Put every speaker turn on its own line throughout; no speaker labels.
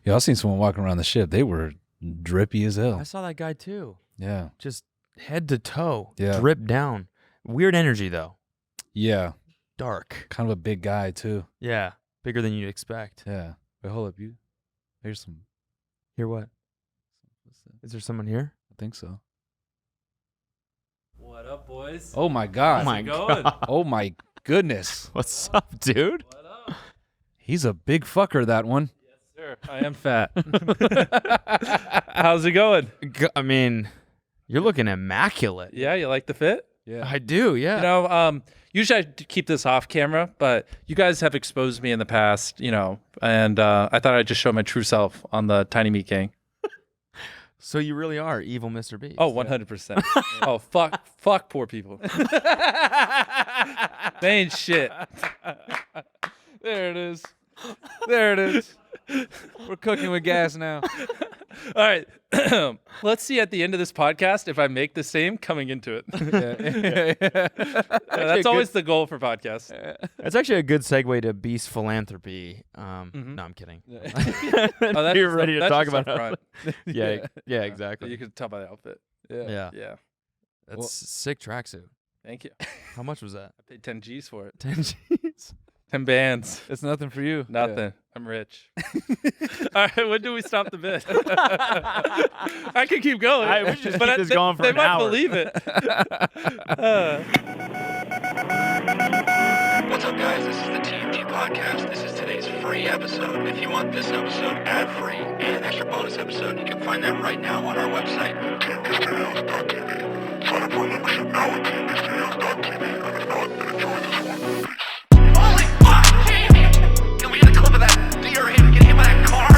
Yeah, I seen someone walking around the ship. They were drippy as hell.
I saw that guy too.
Yeah.
Just head to toe.
Yeah.
Drip down. Weird energy though.
Yeah.
Dark.
Kind of a big guy too.
Yeah. Bigger than you'd expect.
Yeah. Wait, hold up. There's some.
Hear what? Is there someone here?
I think so.
What up, boys?
Oh my God.
Oh my God.
Oh my goodness.
What's up, dude?
What up?
He's a big fucker, that one.
Yes, sir. I am fat. How's it going?
I mean, you're looking immaculate.
Yeah, you like the fit?
Yeah.
I do, yeah.
You know, usually I keep this off camera, but you guys have exposed me in the past, and I thought I'd just show my true self on the Tiny Meat Gang.
So you really are evil Mr. Beast.
Oh, 100%. Oh, fuck poor people. They ain't shit.
There it is. There it is. We're cooking with gas now.
All right. Let's see at the end of this podcast if I make the same coming into it. That's always the goal for podcasts.
That's actually a good segue to Beast Philanthropy. No, I'm kidding.
Oh,
You're ready to
that's
talk
just
about
up front.
Yeah, exactly.
You can tell by the outfit.
Yeah.
Yeah.
That's sick tracksuit.
Thank you.
How much was that?
I paid 10 G's for it.
10 G's.
10 bands.
It's nothing for you.
Nothing.
Yeah.
I'm rich. All right, when do we stop the bit? I could keep going.
We should just keep this going for
they
an
might
hour.
believe it.
What's up, guys? This is the TMG podcast. This is today's free episode. If you want this episode ad-free and an extra bonus episode, you can find that right now on our website, tmgstudios.tv. Sign up for a membership now at tmgstudios.tv. And if not, then enjoy this one. Holy fuck, Jamie! Can we get a clip of that deer him getting hit by that car?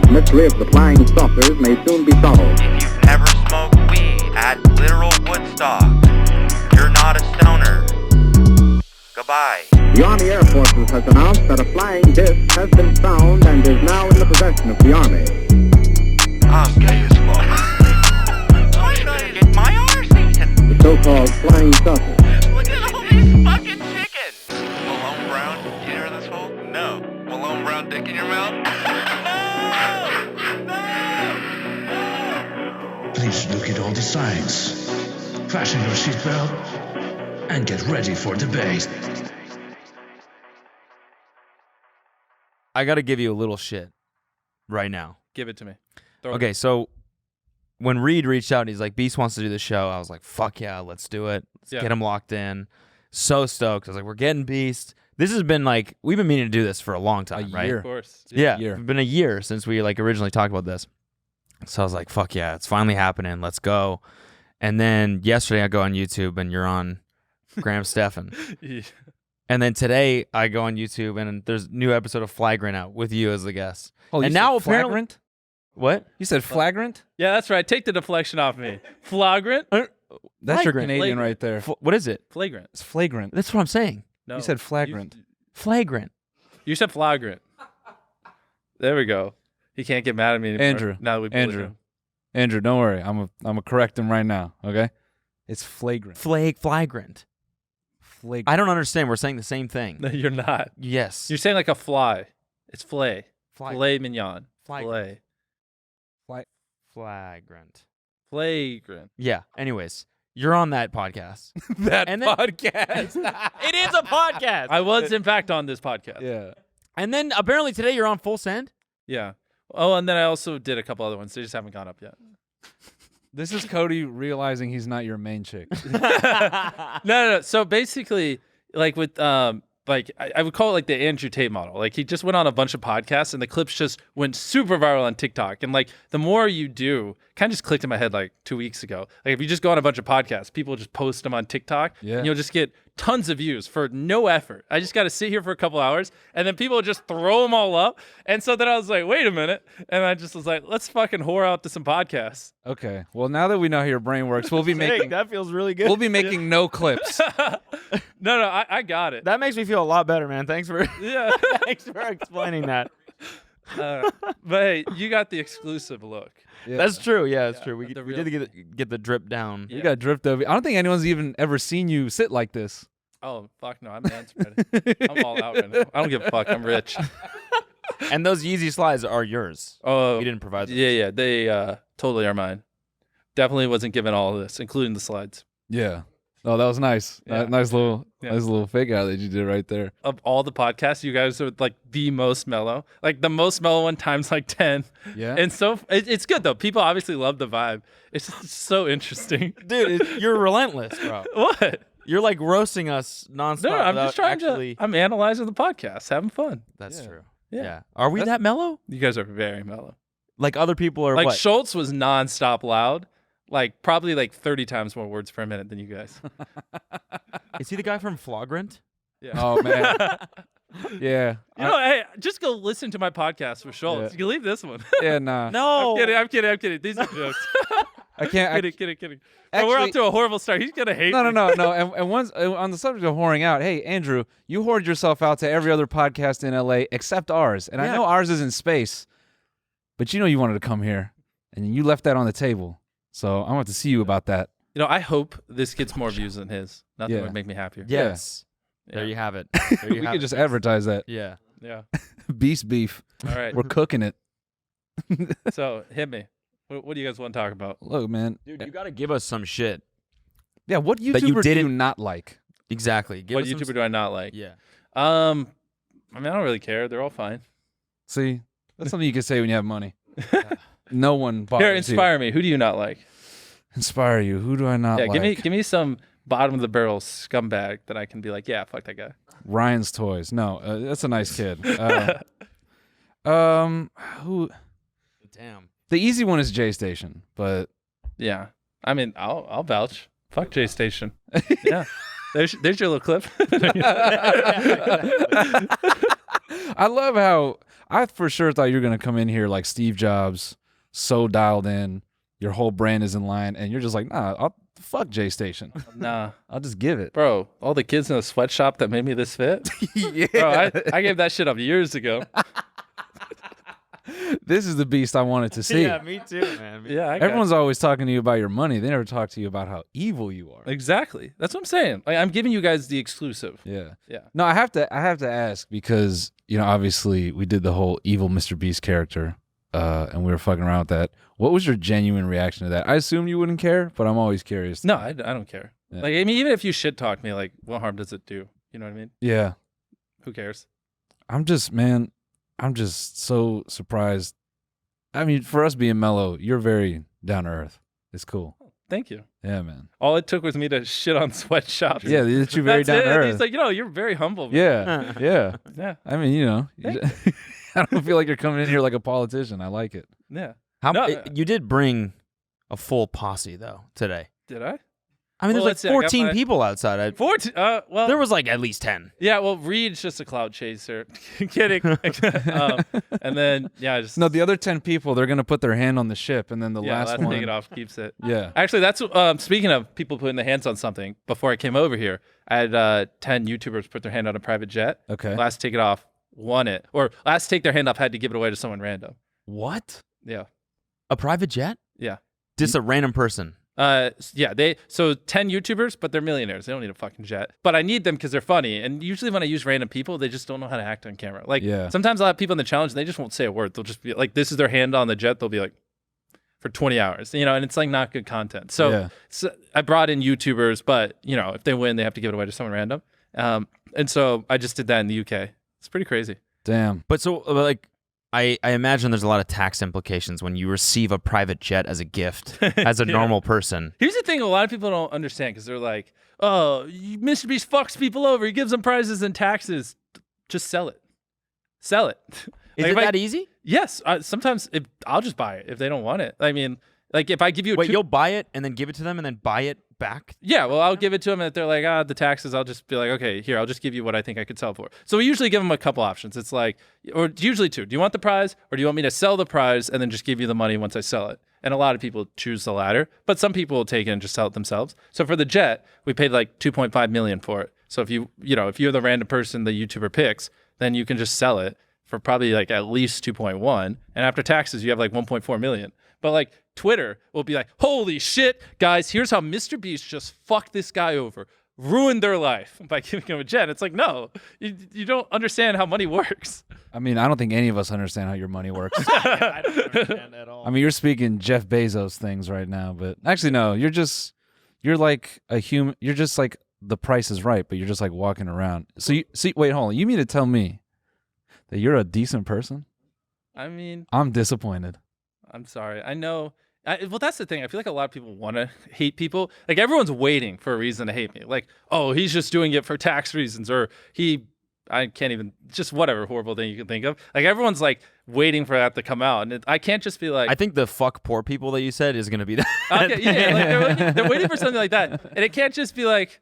The mystery of the flying saucers may soon be solved.
If you've never smoked weed at literal Woodstock, you're not a stoner. Goodbye.
The Army Air Forces has announced that a flying disc has been found and is now in the possession of the Army.
I'm gay as fuck. I should get my arse eaten.
The so-called flying saucer.
Look at all these fucking chickens. Malone Brown, you hear this hole? No. Malone Brown dick in your mouth? No!
Please look at all the signs. Fasten your seatbelt and get ready for debate.
I got to give you a little shit right now.
Give it to me. Throw it.
Okay, so when Reed reached out and he's like, Beast wants to do the show, I was like, fuck yeah, let's do it. Let's get him locked in. So stoked. I was like, we're getting Beast. This has been like, we've been meaning to do this for a long time, right?
Of course.
Yeah,
year.
it's been a year since we like originally talked about this. So I was like, fuck yeah, it's finally happening. Let's go. And then yesterday I go on YouTube and you're on Graham Stephan.
Yeah.
And then today I go on YouTube and there's a new episode of Flagrant out with you as the guest.
Oh,
and now apparently,
flagrant?
what?
You said flagrant?
Yeah, that's right. Take the deflection off me. Flagrant?
That's your
Flagrant.
Canadian right there.
What is it?
Flagrant.
It's flagrant.
That's what I'm saying.
No.
You said flagrant.
Flagrant.
You said flagrant. There we go. He can't get mad at me anymore.
Andrew.
Now that we bullied
Andrew.
him.
Andrew, don't worry. I'm a correct him right now, okay? It's flagrant.
Flagrant.
Flagrant.
I don't understand. We're saying the same thing.
No, you're not.
Yes.
You're saying like a fly. It's filet.
Flagrant.
Filet mignon.
Flagrant.
Filet.
Flagrant.
Flagrant.
Yeah. Anyways, you're on that podcast.
that
And then-
podcast.
It is a podcast.
I was, in fact, on this podcast.
Yeah.
And then apparently today you're on Full Send.
Yeah. Oh, and then I also did a couple other ones. They just haven't gone up yet.
This is Cody realizing he's not your main chick.
No. So basically, like with like I would call it like the Andrew Tate model. Like he just went on a bunch of podcasts and the clips just went super viral on TikTok. And like the more you do, kind of just clicked in my head like 2 weeks ago. Like if you just go on a bunch of podcasts, people just post them on TikTok.
Yeah.
And you'll just get tons of views for no effort. I just got to sit here for a couple hours and then people just throw them all up. And so then I was like, wait a minute. And I just was like, let's fucking whore out to some podcasts.
Okay. Well, now that we know how your brain works, we'll be making
that feels really good.
we'll be making no clips.
No, I got it.
That makes me feel a lot better, man. Thanks for
Yeah.
thanks for explaining that.
But hey, you got the exclusive look.
Yeah.
That's true. Yeah, that's true. We
the
did get the drip down.
You got dripped over. I don't think anyone's even ever seen you sit like this.
Oh, fuck no. I'm man spreading. I'm all out right now. I don't give a fuck. I'm rich.
And those Yeezy slides are yours.
Oh,
We didn't provide them.
yeah. They totally are mine. Definitely wasn't given all of this, including the slides.
Yeah. Oh, that was nice.
Yeah.
Nice little
Yeah.
fake out that you did right there.
Of all the podcasts, you guys are like the most mellow. Like the most mellow one times like 10.
Yeah.
And so it's good though. People obviously love the vibe. It's just so interesting.
Dude, you're relentless, bro.
What?
You're like roasting us nonstop.
No, I'm
without
just trying
actually...
to. I'm analyzing the podcast, having fun.
That's
Yeah.
true.
Yeah.
Yeah. Are we that mellow?
You guys are very mellow.
Like other people are
Like
what?
Schultz was nonstop loud, like probably like 30 times more words per minute than you guys.
Is he the guy from Flagrant?
Yeah.
Oh man. Yeah.
You know, hey, just go listen to my podcast with Schultz.
Yeah.
You can leave this one.
Yeah. Nah.
No.
I'm kidding. These are jokes.
I can't.
Kidding. But we're
Actually-
up to a horrible start. He's gonna hate.
No.
me.
And once on the subject of whoring out, hey Andrew, you whored yourself out to every other podcast in LA except ours, and I
Yeah.
know ours is in space, but you know you wanted to come here, and you left that on the table. So I want to see you about that.
You know, I hope this gets more views than his. Nothing
Yeah.
would make me happier.
Yes. There
Yeah.
you have it. There you
We
have
could
it.
just advertise that.
Yeah.
Yeah.
Beast beef.
All right.
We're cooking it.
So hit me. What do you guys want to talk about?
Look, man.
Dude, you got to give us some shit.
Yeah, what
That you
YouTuber do you
didn't-
not like?
Exactly. Give
What
us some
YouTuber do I not like?
Yeah.
I mean, I don't really care. They're all fine.
See, that's something you can say when you have money. No one bothers
Here,
you.
inspire me. Who do you not like?
Inspire you. Who do I not
Yeah,
like?
give me some bottom of the barrel scumbag that I can be like, yeah, fuck that guy.
Ryan's Toys. No, that's a nice kid. Who?
Damn.
The easy one is J Station, but
Yeah. I mean, I'll vouch. Fuck J Station. Yeah. There's your little clip.
I love how I for sure thought you were gonna come in here like Steve Jobs, so dialed in. Your whole brand is in line, and you're just like, nah, I'll fuck J Station.
Nah.
I'll just give it.
Bro, all the kids in the sweatshop that made me this fit.
Yeah.
Bro, I gave that shit up years ago.
This is the beast I wanted to see.
Yeah, me too, man.
Yeah, I got
Everyone's always talking to you about your money. They never talk to you about how evil you are.
exactly. That's what I'm saying. Like, I'm giving you guys the exclusive.
Yeah.
Yeah.
No, I have to ask because, you know, obviously we did the whole evil Mr. Beast character, and we were fucking around with that. What was your genuine reaction to that? I assume you wouldn't care, but I'm always curious.
No, I don't care.
Yeah.
Like, I mean, even if you shit talk me, like, what harm does it do? You know what I mean?
Yeah.
Who cares?
I'm just so surprised. I mean, for us being mellow, you're very down to earth. It's cool.
Thank you.
Yeah, man.
All it took was me to shit on sweatshops.
Yeah, that you're very
That's
down
it.
to
And
earth.
he's like, you're very humble.
Yeah. Yeah.
Yeah.
I mean, you know,
Thank
I don't feel like you're coming in here like a politician. I like it.
Yeah.
How
No,
you did bring a full posse though today.
Did I?
I mean,
Well,
there's
let's see,
like
I got
14
my-
people outside.
14. Well,
There was like at least 10.
yeah. Well, Reed's just a cloud chaser. Kidding. And then, yeah, just
No, the other 10 people, they're going to put their hand on the ship, and then the
yeah,
last
last
one.
take it off keeps it.
Yeah.
Actually, that's speaking of people putting their hands on something. Before I came over here, I had 10 YouTubers put their hand on a private jet.
Okay.
Last take it off won it, or last take their hand off had to give it away to someone random.
What?
Yeah,
A private jet?
yeah.
Just a random person.
Yeah. 10 YouTubers, but they're millionaires. They don't need a fucking jet. But I need them because they're funny. And usually when I use random people, they just don't know how to act on camera. Like
Yeah.
sometimes I'll have people in the challenge and they just won't say a word. They'll just be like, this is their hand on the jet. They'll be like, for 20 hours, you know, and it's like not good content. So,
Yeah.
so I brought in YouTubers, but you know, if they win, they have to give it away to someone random. And so I just did that in the UK. It's pretty crazy.
Damn.
But so like I imagine there's a lot of tax implications when you receive a private jet as a gift as a
Yeah.
normal person.
Here's the thing: a lot of people don't understand because they're like, "Oh, Mr. Beast fucks people over. He gives them prizes and taxes. Just sell it. Sell it."
Is
Like,
it
if I-
that easy?
Yes. Sometimes I'll just buy it if they don't want it. I mean, like if I give you a
Wait, you'll buy it and then give it to them and then buy it back?
yeah, well, I'll give it to them, and if they're like, the taxes, I'll just be like, okay, here, I'll just give you what I think I could sell for. So we usually give them a couple options. It's like, or usually two. Do you want the prize, or do you want me to sell the prize and then just give you the money once I sell it? And a lot of people choose the latter, but some people will take it and just sell it themselves. So for the jet, we paid like 2.5 million for it. So if if you're the random person the YouTuber picks, then you can just sell it for probably like at least 2.1, and after taxes, you have like 1.4 million. But like Twitter will be like, holy shit, guys, here's how Mr. Beast just fucked this guy over. ruined their life by giving them a jet. It's like, no, you don't understand how money works.
I mean, I don't think any of us understand how your money works.
I don't understand at all.
I mean, you're speaking Jeff Bezos things right now, but actually, no, you're like a human. You're just like The Price is Right, but you're just like walking around. So wait, hold on. You mean to tell me that you're a decent person?
I mean,
I'm disappointed.
I'm sorry. I know. Well, that's the thing. I feel like a lot of people want to hate people. Like everyone's waiting for a reason to hate me. Like, oh, he's just doing it for tax reasons, or I can't even, just whatever horrible thing you can think of. Like everyone's like waiting for that to come out, and I can't just be like.
I think the fuck poor people that you said is going to be that.
Okay, yeah, like they're waiting for something like that, and it can't just be like,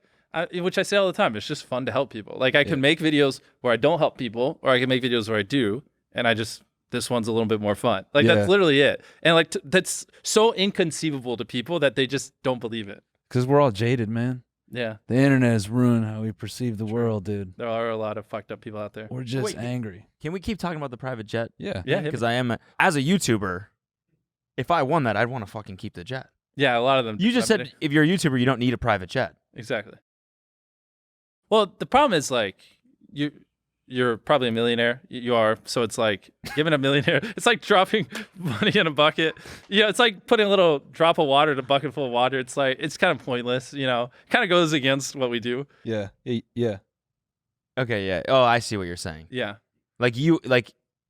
which I say all the time. It's just fun to help people. Like I can make videos where I don't help people, or I can make videos where I do, and this one's a little bit more fun. Like that's literally it. And like that's so inconceivable to people that they just don't believe it.
Because we're all jaded, man.
Yeah.
The internet has ruined how we perceive the world, dude.
There are a lot of fucked up people out there.
We're just angry.
Can we keep talking about the private jet?
Yeah.
Yeah.
Because I am, as a YouTuber, if I won that, I'd want to fucking keep the jet.
Yeah, a lot of them.
You just said if you're a YouTuber, you don't need a private jet.
Exactly. Well, the problem is like you're probably a millionaire. You are. So it's like giving a millionaire, it's like dropping money in a bucket. Yeah, it's like putting a little drop of water in a bucket full of water. It's like, it's kind of pointless, kind of goes against what we do.
Yeah. Yeah.
Okay, yeah. Oh, I see what you're saying.
Yeah.
Like you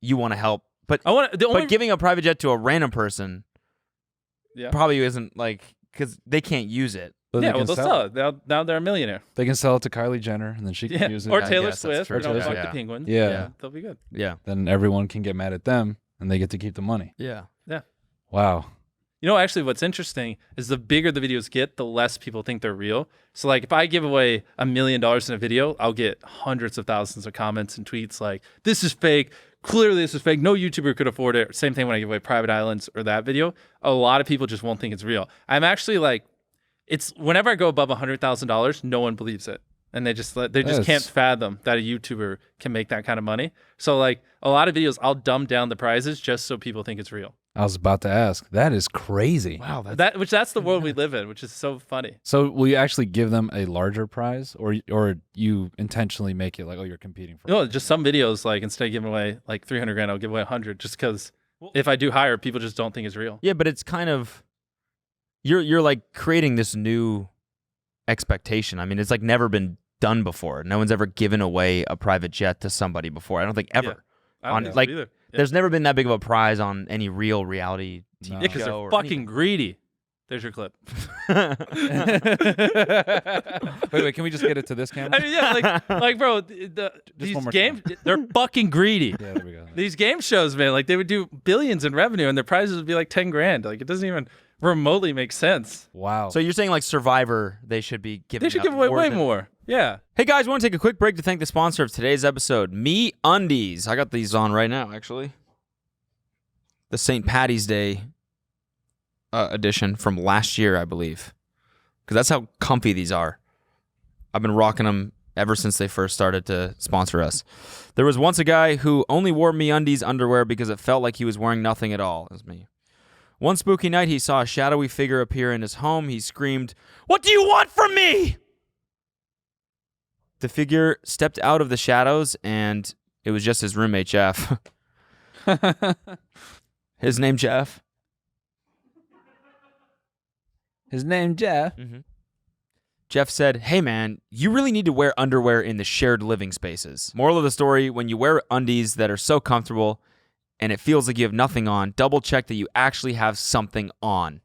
want to help, but
but
giving a private jet to a random person probably isn't like, because they can't use it.
But
yeah, they'll sell it. Now they're a millionaire.
They can sell it to Kylie Jenner, and then she can use it.
Or
I
Taylor
guess that's
Swift.
true.
Fuck
Yeah.
the penguins.
Yeah.
They'll be good.
Yeah.
Then everyone can get mad at them, and they get to keep the money.
Yeah.
Yeah.
Wow.
Actually, what's interesting is the bigger the videos get, the less people think they're real. So, like, if I give away $1 million in a video, I'll get hundreds of thousands of comments and tweets like, this is fake. Clearly, this is fake. No YouTuber could afford it. Same thing when I give away Private Islands or that video. A lot of people just won't think it's real. I'm actually like, it's whenever I go above $100,000, no one believes it. And they just can't fathom that a YouTuber can make that kind of money. So, like, a lot of videos, I'll dumb down the prizes just so people think it's real.
I was about to ask. That is crazy.
Wow.
That's the world we live in, which is so funny.
So will you actually give them a larger prize, or you intentionally make it like, oh, you're competing for?
No, just some videos, like instead of giving away like 300 grand, I'll give away 100, just because if I do higher, people just don't think it's real.
Yeah, but it's kind of you're like creating this new expectation. I mean, it's like never been done before. No one's ever given away a private jet to somebody before. I don't think ever.
Yeah. I don't think so either. Yeah.
There's never been that big of a prize on any real reality TV
No.
Yeah, because
show
they're
or
fucking
anything.
greedy. There's your clip.
Wait, can we just get it to this camera?
I mean, yeah, like bro, these
one more
games, they're fucking greedy.
Yeah, there we go.
These game shows, man, like they would do billions in revenue and their prizes would be like 10 grand. Like it doesn't even remotely make sense.
Wow.
So you're saying like Survivor, they should be giving
They should
out
give away way
than-
more. Yeah.
Hey guys, want to take a quick break to thank the sponsor of today's episode, Me Undies. I got these on right now, actually. The St. Patty's Day edition from last year, I believe. Because that's how comfy these are. I've been rocking them ever since they first started to sponsor us. There was once a guy who only wore Me Undies underwear because it felt like he was wearing nothing at all. That's me. One spooky night, he saw a shadowy figure appear in his home. He screamed, "What do you want from me?" The figure stepped out of the shadows, and it was just his roommate, Jeff. His name, Jeff.
His name, Jeff.
Mm-hmm. Jeff said, "Hey man, you really need to wear underwear in the shared living spaces." Moral of the story, when you wear undies that are so comfortable and it feels like you have nothing on, double check that you actually have something on.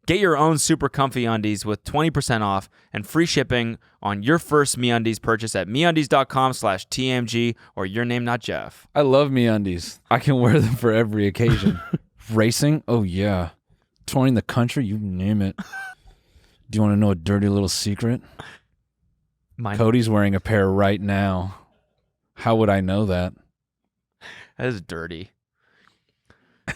Get your own super comfy undies with 20% off and free shipping on your first MeUndies purchase at MeUndies.com/TMG or your name, not Jeff.
I love MeUndies. I can wear them for every occasion. Racing? Oh, yeah. Touring the country? You name it. Do you want to know a dirty little secret? Cody's wearing a pair right now. How would I know that?
That is dirty.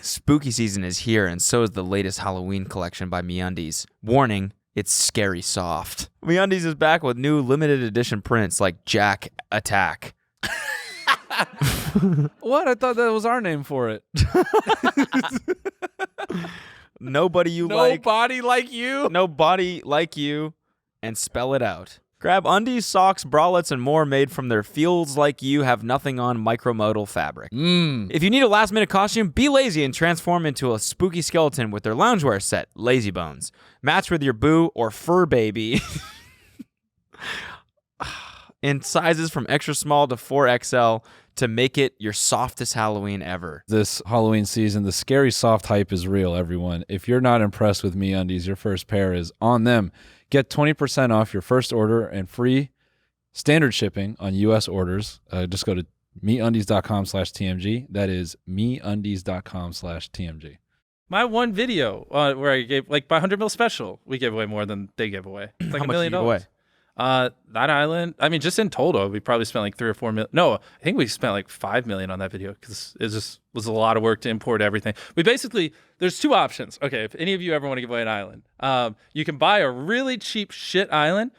Spooky season is here, and so is the latest Halloween collection by MeUndies. Warning, it's scary soft. MeUndies is back with new limited edition prints like Jack Attack.
What? I thought that was our name for it.
Nobody you like.
Nobody like you.
Nobody like you. And spell it out. Grab undies, socks, bralettes, and more made from their feels like you have nothing on micromodal fabric. If you need a last-minute costume, be lazy and transform into a spooky skeleton with their loungewear set, Lazy Bones. Match with your boo or fur baby in sizes from extra small to 4XL to make it your softest Halloween ever.
This Halloween season, the scary soft hype is real, everyone. If you're not impressed with MeUndies, your first pair is on them. Get 20% off your first order and free standard shipping on U.S. orders. Just go to MeUndies.com/TMG. That is MeUndies.com/TMG.
My one video where I gave, like, my 100 mil special, we gave away more than they gave away. It's like
How
$1
much
million.
did you give away?
That island, I mean, just in total, we probably spent like 3 or 4 million. No, I think we spent like 5 million on that video because it just was a lot of work to import everything. We basically, there's 2 options. Okay, if any of you ever want to give away an island, you can buy a really cheap shit island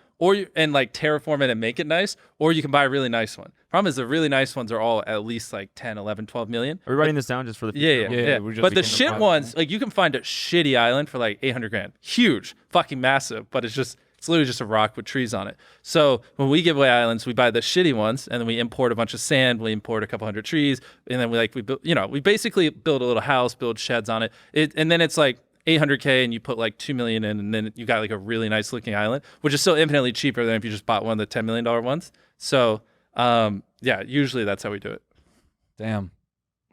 and like terraform it and make it nice, or you can buy a really nice one. Problem is the really nice ones are all at least like 10, 11, 12 million.
Are we writing this down just for the future?
Yeah. But the shit ones, like you can find a shitty island for like 800 grand. Huge, fucking massive, but it's literally just a rock with trees on it. So when we give away islands, we buy the shitty ones, and then we import a bunch of sand. We import a couple hundred trees, and then we build, we basically build a little house, build sheds on it. And then it's like $800K, and you put like $2 million in, and then you got like a really nice looking island, which is still infinitely cheaper than if you just bought one of the $10 million ones. So usually that's how we do it.
Damn.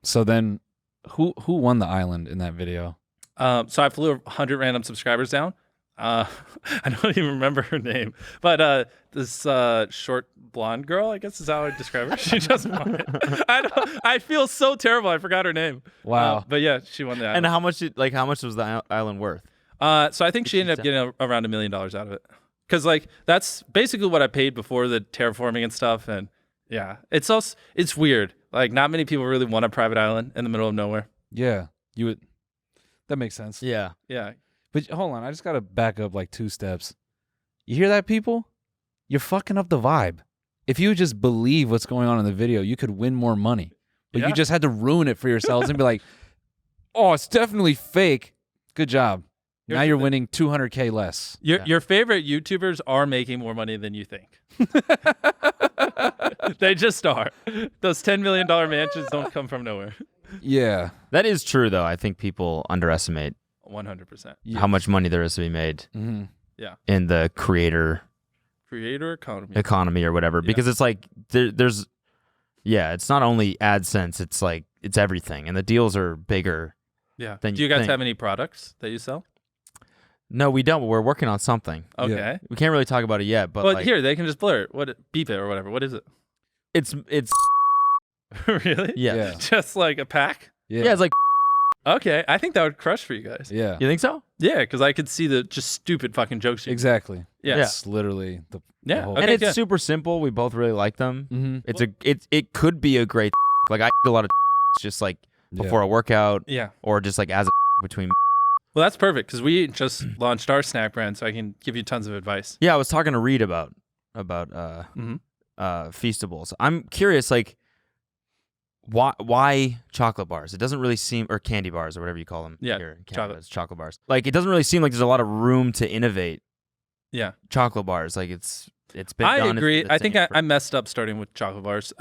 So then, who won the island in that video?
So I flew 100 random subscribers down. I don't even remember her name, but this short blonde girl, I guess is how I describe her. She just won it. I feel so terrible. I forgot her name.
Wow.
But yeah, she won the island.
And how much was the island worth?
So I think she ended up getting around $1 million out of it, because like that's basically what I paid before the terraforming and stuff. And yeah, it's weird. Like not many people really want a private island in the middle of nowhere.
Yeah, you would. That makes sense.
Yeah.
Yeah.
But hold on, I just gotta back up like 2 steps. You hear that, people? You're fucking up the vibe. If you just believe what's going on in the video, you could win more money. But you just had to ruin it for yourselves and be like, "Oh, it's definitely fake." Good job. Now you're winning 200K less.
Your favorite YouTubers are making more money than you think. They just are. Those $10 million mansions don't come from nowhere.
Yeah,
That is true, though. I think people underestimate
100%.
how much money there is to be made in the creator economy or whatever. Because it's like there's it's not only AdSense, it's like it's everything, and the deals are bigger.
Yeah.
Than
Do you guys have any products that you sell?
No, we don't. But we're working on something.
Okay.
Yeah.
We can't really talk about it yet, but
Well,
like,
here they can just blur it. Beep it or whatever. What is it?
it's
Really?
yeah.
Just like a pack?
Yeah, it's like
Okay, I think that would crush for you guys.
Yeah.
you think so?
Yeah, because I could see the just stupid fucking jokes.
Exactly.
Yeah.
It's literally the whole
Okay,
and it's
yeah.
super simple. We both really like them.
Mhm.
It could be a great like I eat a lot of just like before a workout
Yeah.
or just like as a between.
Well, that's perfect because we just launched our snack brand, so I can give you tons of advice.
Yeah, I was talking to Reed about Feastables. I'm curious, like, why chocolate bars? It doesn't really seem, or candy bars or whatever you call them.
Yeah,
here in Canada, it's chocolate bars. Like, it doesn't really seem like there's a lot of room to innovate.
Yeah,
chocolate bars, like it's been.
I
done.
agree.
It's
I think I messed up starting with chocolate bars.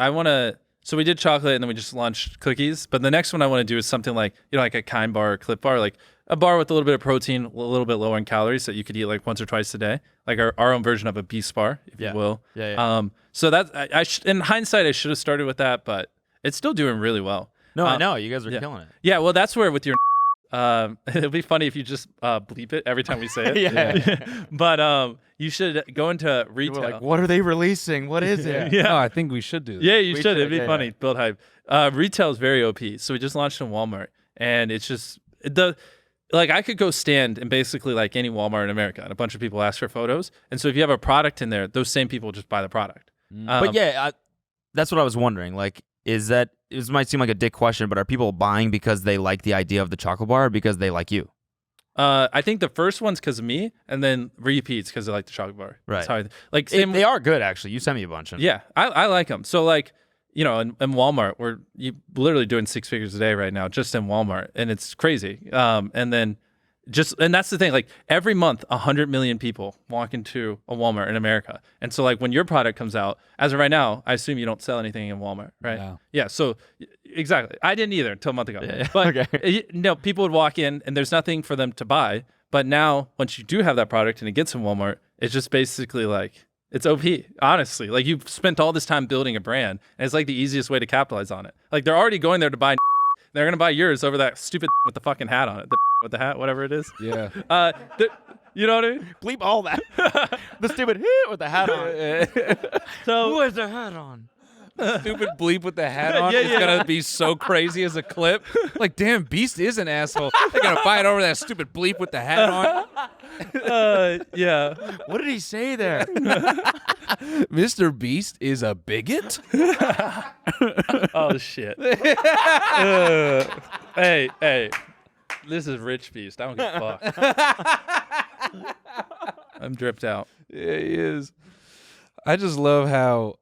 So we did chocolate and then we just launched cookies. But the next one I want to do is something like like a Kind bar or Clip bar, like a bar with a little bit of protein, a little bit lower in calories that you could eat like once or twice a day, like our own version of a Beast bar, if you will.
Yeah.
So that in hindsight I should have started with that, but it's still doing really well.
No, I know you guys are killing it.
Yeah, well that's where with your it'll be funny if you just bleep it every time we say it.
Yeah.
But you should go into retail.
Like, what are they releasing? What is it?
Yeah. No, I think we should do that.
Yeah, you should. It'd be
Yeah,
funny. Build hype. Retail is very OP. So we just launched in Walmart, and it's just I could go stand in basically like any Walmart in America, and a bunch of people ask for photos. And so if you have a product in there, those same people just buy the product.
But yeah, that's what I was wondering. Like, this might seem like a dick question, but are people buying because they like the idea of the chocolate bar or because they like you?
I think the first one's because of me, and then repeats because they like the chocolate bar.
Right.
That's how
They are good, actually. You sent me a bunch of them.
Yeah, I like them. So like, in Walmart, you literally doing 6 figures a day right now just in Walmart, and it's crazy. And then And that's the thing, like every month 100 million people walk into a Walmart in America. And so like when your product comes out, as of right now, I assume you don't sell anything in Walmart, right?
No.
Yeah, so exactly. I didn't either until a month ago.
Yeah.
But
Okay.
people would walk in and there's nothing for them to buy. But now once you do have that product and it gets in Walmart, it's just basically like, it's OP, honestly. Like you've spent all this time building a brand and it's like the easiest way to capitalize on it. Like they're already going there to buy. They're going to buy yours over that stupid with the fucking hat on it. With the hat, whatever it is.
Yeah.
You know what I mean?
Bleep all that. The stupid with the hat on.
So
who has their hat on?
Stupid bleep with the hat on
Yeah,
is
yeah.
gonna be so crazy as a clip. Like, damn, Beast is an asshole. They're gonna fight over that stupid bleep with the hat on.
Yeah.
What did he say there?
Mr. Beast is a bigot.
Oh shit. Hey. This is Rich Beast. I don't give a fuck. I'm dripped out.
Yeah, he is. I just love how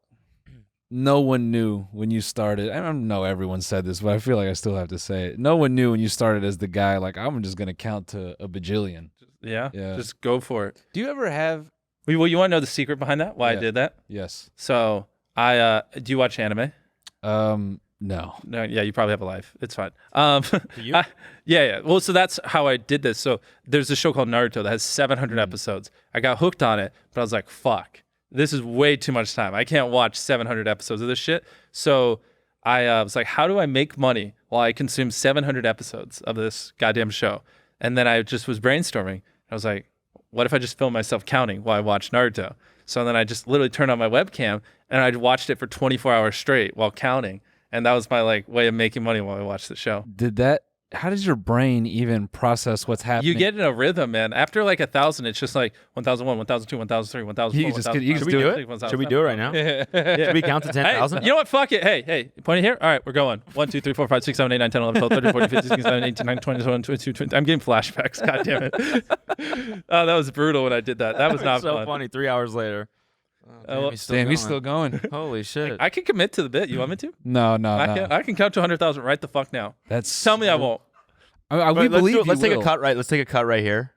no one knew when you started. I don't know everyone said this, but I feel like I still have to say it. No one knew when you started as the guy, like, I'm just going to count to a bajillion.
Yeah?
Yeah.
Just go for it.
Do you ever have...
Well, you want to know the secret behind that? Why I
Yeah.
did that?
Yes.
So, do you watch anime?
No.
No, yeah, you probably have a life. It's fine.
you?
Yeah. Well, so that's how I did this. So there's a show called Naruto that has 700 episodes. I got hooked on it, but I was like, fuck, this is way too much time. I can't watch 700 episodes of this shit. So I was like, how do I make money while I consume 700 episodes of this goddamn show? And then I just was brainstorming. I was like, what if I just film myself counting while I watch Naruto? So then I just literally turned on my webcam and I watched it for 24 hours straight while counting. And that was my like way of making money while I watched the show.
How does your brain even process what's happening?
You get in a rhythm, man. After like 1,000, it's just like 1,001, 1,002, 1,003, 1,004,
You just do it?
Should we do it right now? Should we count to 10,000?
Hey, you know what? Fuck it. Hey, point it here. All right, we're going. 1, 2, 3, 4, 5, 6, 7, 8, 9, 10, 11, 12, 13, 14, 15, 16, 17, 18, 19, 20, 21, 22, 23. I'm getting flashbacks. God damn it. Oh, that was brutal when I did that. That was not
so
fun.
funny. 3 hours later.
well,
he's
still going.
Holy shit.
I can commit to the bit. You want me to?
No.
I can count to 100,000 right the fuck now.
Tell
me I won't.
We
Let's
believe
do it.
you
Let's take a
will.
cut right. Let's take a cut right here,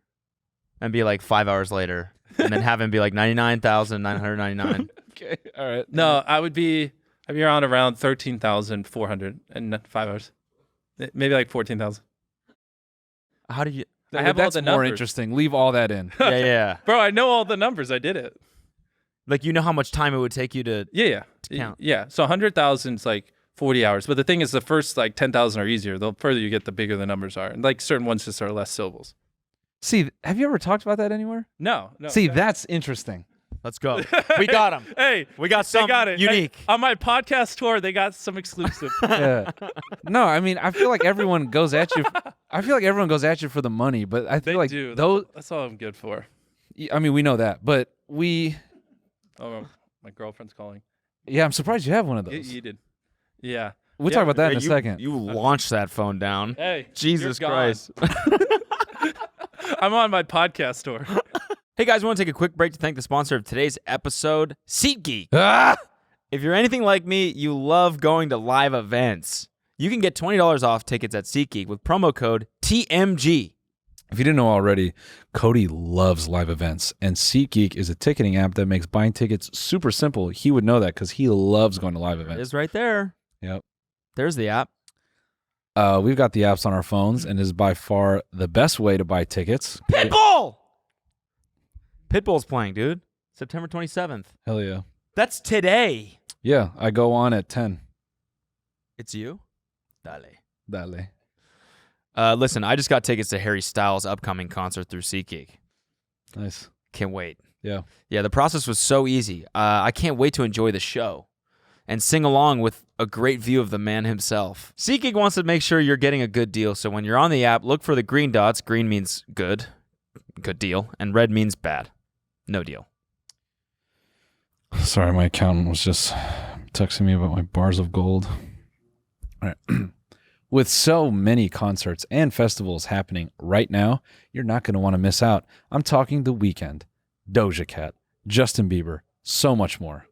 and be like 5 hours later, and then have him be like 99,999.
Okay. All right.
No, I'd be around 13,400 in 5 hours. Maybe like 14,000.
How do you?
I have all
That's
the
more
numbers.
interesting. Leave all that in.
Yeah.
Bro, I know all the numbers. I did it.
Like you know how much time it would take you to.
Yeah.
count.
Yeah. So 100,000 is like 40 hours. But the thing is, the first like 10,000 are easier. The further you get, the bigger the numbers are. And like certain ones just are less syllables.
See, have you ever talked about that anywhere?
No.
See, that's interesting.
Let's go. We got him.
Hey,
We got
they
some
got it.
unique.
Hey, on my podcast tour, they got some exclusive.
Yeah. No, I mean, I feel like everyone goes at you. I feel like everyone goes at you for the money, but I
They
feel like
do.
those.
That's all I'm good for.
I mean, we know that, but
Oh, my girlfriend's calling.
yeah, I'm surprised you have one of those.
You did. Yeah.
We'll talk about that in a
you,
second.
You launched that phone down.
Hey.
Jesus
you're gone.
Christ.
I'm on my podcast tour.
Hey guys, we want to take a quick break to thank the sponsor of today's episode, SeatGeek.
Ah!
If you're anything like me, you love going to live events. You can get $20 off tickets at SeatGeek with promo code TMG.
If you didn't know already, Cody loves live events, and SeatGeek is a ticketing app that makes buying tickets super simple. He would know that because he loves going to live
It
events.
is right there.
Yep.
There's the app.
We've got the apps on our phones, and is by far the best way to buy tickets.
Pitbull! Pitbull's playing, dude. September 27th.
Hell yeah.
That's today.
Yeah, I go on at 10.
It's you? Dale.
Dale.
Listen, I just got tickets to Harry Styles' upcoming concert through SeatGeek.
Nice.
Can't wait.
Yeah.
Yeah, the process was so easy. I can't wait to enjoy the show and sing along with a great view of the man himself. SeatGeek wants to make sure you're getting a good deal, so when you're on the app, look for the green dots. Green means good deal, and red means bad. No deal.
Sorry, my accountant was just texting me about my bars of gold. All right. With so many concerts and festivals happening right now, you're not going to want to miss out. I'm talking The Weeknd, Doja Cat, Justin Bieber, so much more.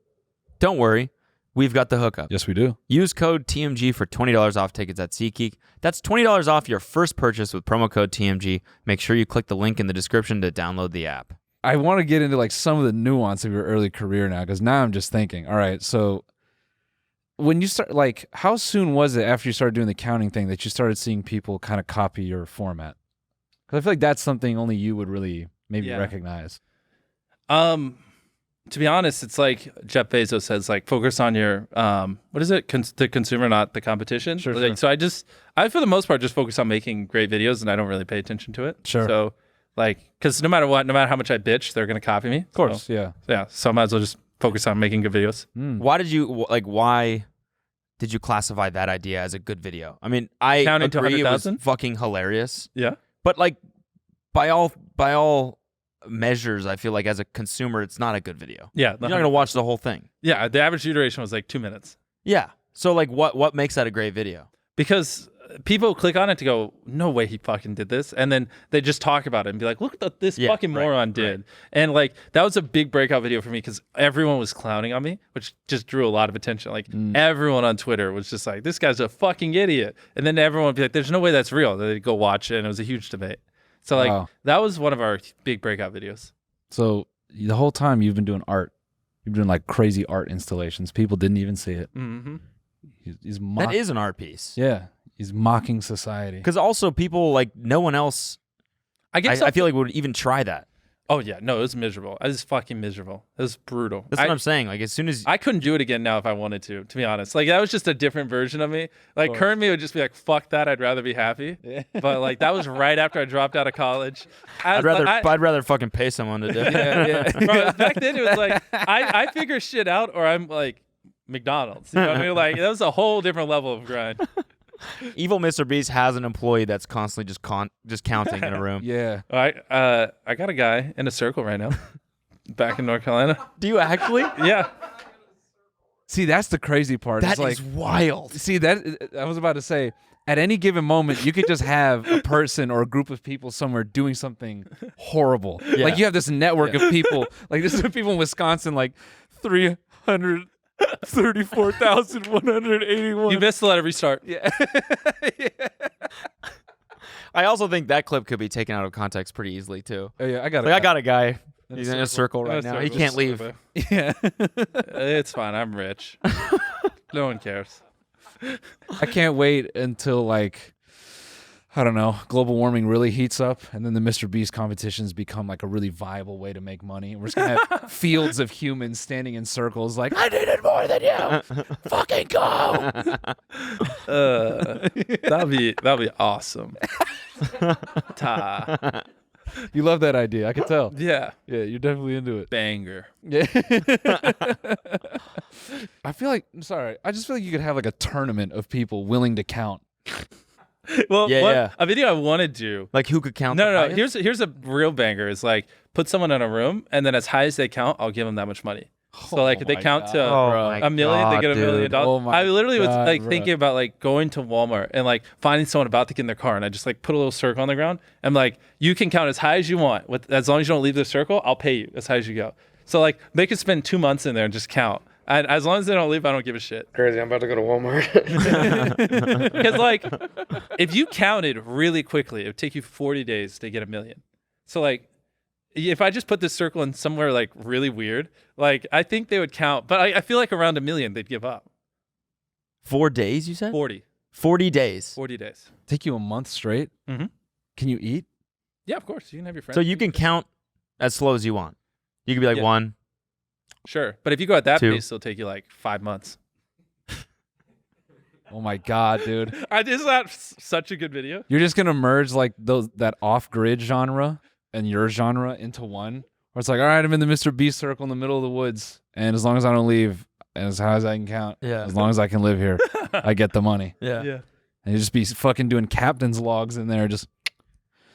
Don't worry. we've got the hookup.
Yes, we do.
Use code TMG for $20 off tickets at SeatGeek. That's $20 off your first purchase with promo code TMG. Make sure you click the link in the description to download the app.
I want to get into like some of the nuance of your early career now, because now I'm just thinking, all right, so when you start, like, how soon was it after you started doing the counting thing that you started seeing people kind of copy your format? Because I feel like that's something only you would really maybe recognize.
To be honest, it's like Jeff Bezos says, like, focus on your, what is it? The consumer, not the competition.
Sure.
So I, for the most part, just focus on making great videos, and I don't really pay attention to it.
Sure.
So, like, because no matter what, no matter how much I bitch, they're going to copy me.
Of course,
so,
yeah.
Yeah, so I might as well just focus on making good videos.
Why did you classify that idea as a good video? I mean, I
Counting to
agree it was
100,000?
fucking hilarious.
Yeah.
But, like, by all measures, I feel like as a consumer, it's not a good video.
Yeah.
You're not going to watch the whole thing.
Yeah, the average view duration was like 2 minutes.
Yeah. So, like, what makes that a great video?
Because people click on it to go, no way he fucking did this. And then they just talk about it and be like, look what this fucking moron did. Right. And like, that was a big breakout video for me because everyone was clowning on me, which just drew a lot of attention. Like everyone on Twitter was just like, this guy's a fucking idiot. And then everyone would be like, there's no way that's real. They'd go watch it, and it was a huge debate. So like, that was one of our big breakout videos.
So the whole time you've been doing art, you've been doing like crazy art installations. People didn't even see it.
Mm-hmm.
That is an art piece.
Yeah. He's mocking society.
Because also people, like, no one else, I feel like would even try that.
Oh, yeah. No, it was miserable. It was fucking miserable. It was brutal.
That's what I'm saying. Like, as soon as...
I couldn't do it again now if I wanted to be honest. Like, that was just a different version of me. Like, current me would just be like, fuck that. I'd rather be happy. Yeah. But, like, that was right after I dropped out of college.
I'd rather fucking pay someone to do it.
Yeah. Bro, back then, it was like, I figure shit out or I'm, like, McDonald's. You know what I mean? Like, that was a whole different level of grind.
Evil Mr. Beast has an employee that's constantly just counting in a room.
Yeah.
All right. I got a guy in a circle right now back in North Carolina.
Do you actually?
Yeah.
See, that's the crazy part.
That is wild.
See, that I was about to say, at any given moment, you could just have a person or a group of people somewhere doing something horrible.
Yeah.
Like, you have this network of people. Like, this is people in Wisconsin, like 334,181.
You missed the letter restart.
Yeah.
I also think that clip could be taken out of context pretty easily too.
Oh, yeah, I got
a guy. He's in a circle right now. He can't leave.
Yeah.
It's fine. I'm rich. No one cares.
I can't wait until, like, I don't know, global warming really heats up, and then the Mr. Beast competitions become like a really viable way to make money. We're just gonna have fields of humans standing in circles, like, I needed more than you. Fucking go.
That'll be awesome.
You love that idea, I can tell.
Yeah.
Yeah, you're definitely into it.
Banger.
Yeah. I just feel like you could have like a tournament of people willing to count.
Well, a video I want to do.
Like, who could count?
No. Here's a real banger. Is like, put someone in a room, and then as high as they count, I'll give them that much money. So like, if they count to $1 million, they get $1 million. I literally was thinking about like going to Walmart and like finding someone about to get in their car, and I just like put a little circle on the ground. I'm like, you can count as high as you want. As long as you don't leave the circle, I'll pay you as high as you go. So like, they could spend 2 months in there and just count. And as long as they don't leave, I don't give a shit.
Crazy, I'm about to go to Walmart.
Because like, if you counted really quickly, it would take you 40 days to get $1 million. So like, if I just put this circle in somewhere like really weird, like I think they would count. But I feel like around $1 million, they'd give up.
4 days, you said?
40.
40 days.
40 days.
Take you a month straight?
Mm-hmm.
Can you eat?
Yeah, of course. You can have your friends.
So you can count as slow as you want. You can be like 1.
Sure. But if you go at that
2.
pace, it'll take you like 5 months.
Oh my God, dude.
Is that such a good video?
You're just going to merge like that off-grid genre and your genre into one? Where it's like, all right, I'm in the Mr. Beast circle in the middle of the woods, and as long as I don't leave, and as high as I can count, as long as I can live here, I get the money.
Yeah.
And you just be fucking doing captain's logs in there, just...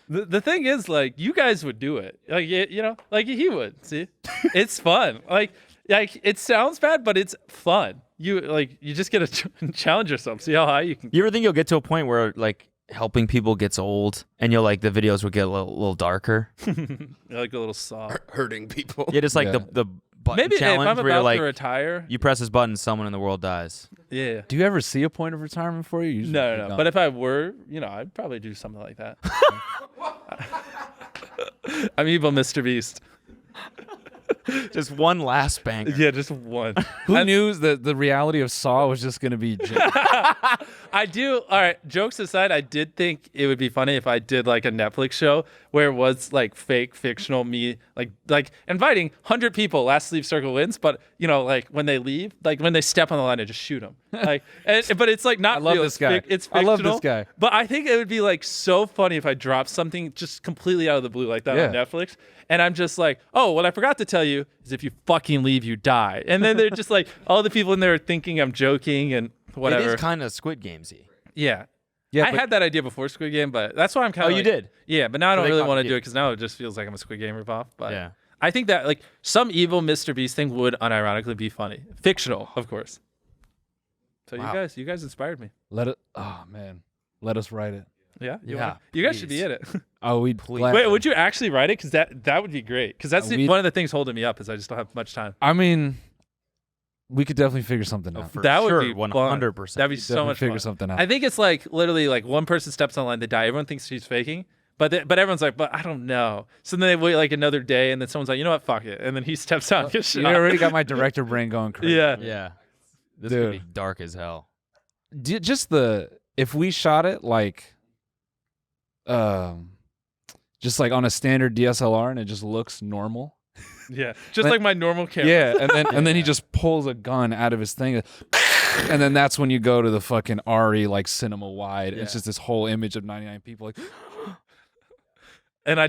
The thing is, like, you guys would do it. Like, you know, like he would. See? It's fun. Like it sounds bad, but it's fun. You just get to challenge yourself. See how high you can.
You ever think you'll get to a point where, like, helping people gets old and you'll, like, the videos will get a little darker?
Like a little soft.
Hurting people.
Yeah, just like the button
Maybe if
challenge
I'm
where you're
about
like,
to retire.
you press this button, someone in the world dies.
Yeah.
Do you ever see a point of retirement for you? Usually
No,
you're
no, no.
gone.
But if I were, I'd probably do something like that. I'm evil, Mr. Beast.
Just one last banger.
Yeah, just one.
Who knew that the reality of Saw was just going to be
I do. All right. Jokes aside, I did think it would be funny if I did like a Netflix show where it was like fake, fictional me, like inviting 100 people. Last leave circle wins. But like when they leave, like when they step on the line, I just shoot them. Like, but it's like not.
I love
real.
this guy.
It's
I
fictional.
love this guy.
But I think it would be like so funny if I dropped something just completely out of the blue like that on Netflix, and I'm just like, oh, what I forgot to tell you is if you fucking leave, you die. And then they're just like, all the people in there are thinking I'm joking and whatever.
It is kind of Squid Gamesy.
Yeah.
Yeah,
I had that idea before Squid Game, but that's why I'm kind of.
Oh, you did?
Yeah, but now I don't
they
really
copied
want to
you.
do it because now it just feels like I'm a Squid Game ripoff. But
Yeah.
I think that like some evil Mr. Beast thing would unironically be funny, fictional, of course. So
Wow.
you guys inspired me.
let us write it.
Yeah,
Yeah,
you guys should be
please.
in it.
Oh, we'd
Wait, would you actually write it? Because that would be great. Because that's
we'd-
one of the things holding me up is I just don't have much time.
I mean, we could definitely figure something out.
For
That would
sure,
be fun.
100%.
That'd be so
Definitely
much
figure
fun.
something out.
I think it's like literally like one person steps on the line, they die. Everyone thinks she's faking, but everyone's like, but I don't know. So then they wait like another day, and then someone's like, you know what, fuck it, and then he steps out and gets
You
shot.
already got my director brain going crazy.
Yeah.
Yeah. This
Dude.
would be dark as hell.
Just if we shot it like, just like on a standard DSLR and it just looks normal.
Yeah, just like my normal camera.
Yeah, and then he just pulls a gun out of his thing, and then that's when you go to the fucking RE like cinema wide. It's
Yeah.
just this whole image of 99 people like.
And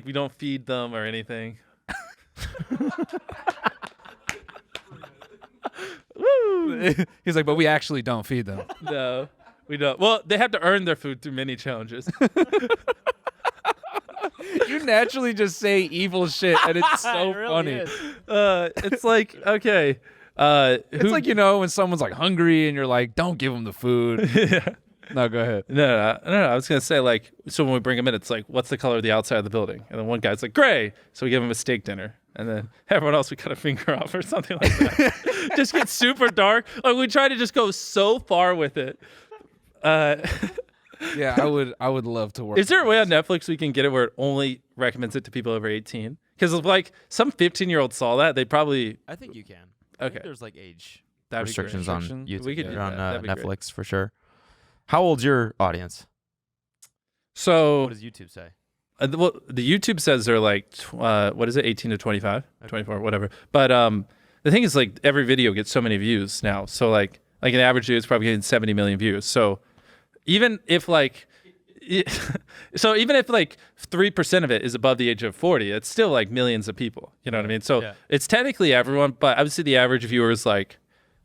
we don't feed them or anything. Woo!
He's like, but we actually don't feed them.
No, we don't. Well, they have to earn their food through many challenges.
You naturally just say evil shit, and it's so funny.
It's like okay.
It's like when someone's like hungry, and you're like, don't give them the food.
Yeah.
No, go ahead.
No. I was gonna say like, so when we bring them in, it's like, what's the color of the outside of the building? And then one guy's like, gray. So we give him a steak dinner, and then everyone else we cut a finger off or something like that. Just get super dark. Like we try to just go so far with it.
Yeah, I would love to work.
Is there a way on Netflix we can get it where it only recommends it to people over 18? Because like some 15-year-old saw that, they probably
I think you can. I think
okay.
there's like age
That'd be
restrictions
great.
on
Restriction?
YouTube,
We could do
on
that. That'd be great.
Netflix for sure. How old's your audience?
So
What does YouTube say?
well, the YouTube says they're like what is it, 18 to 25, 24, whatever. But the thing is like every video gets so many views now. So like an average video is probably getting 70 million views. So even if like 3% of it is above the age of 40, it's still like millions of people. You know what I mean? So
Yeah.
it's technically everyone, but I would say the average viewer is like,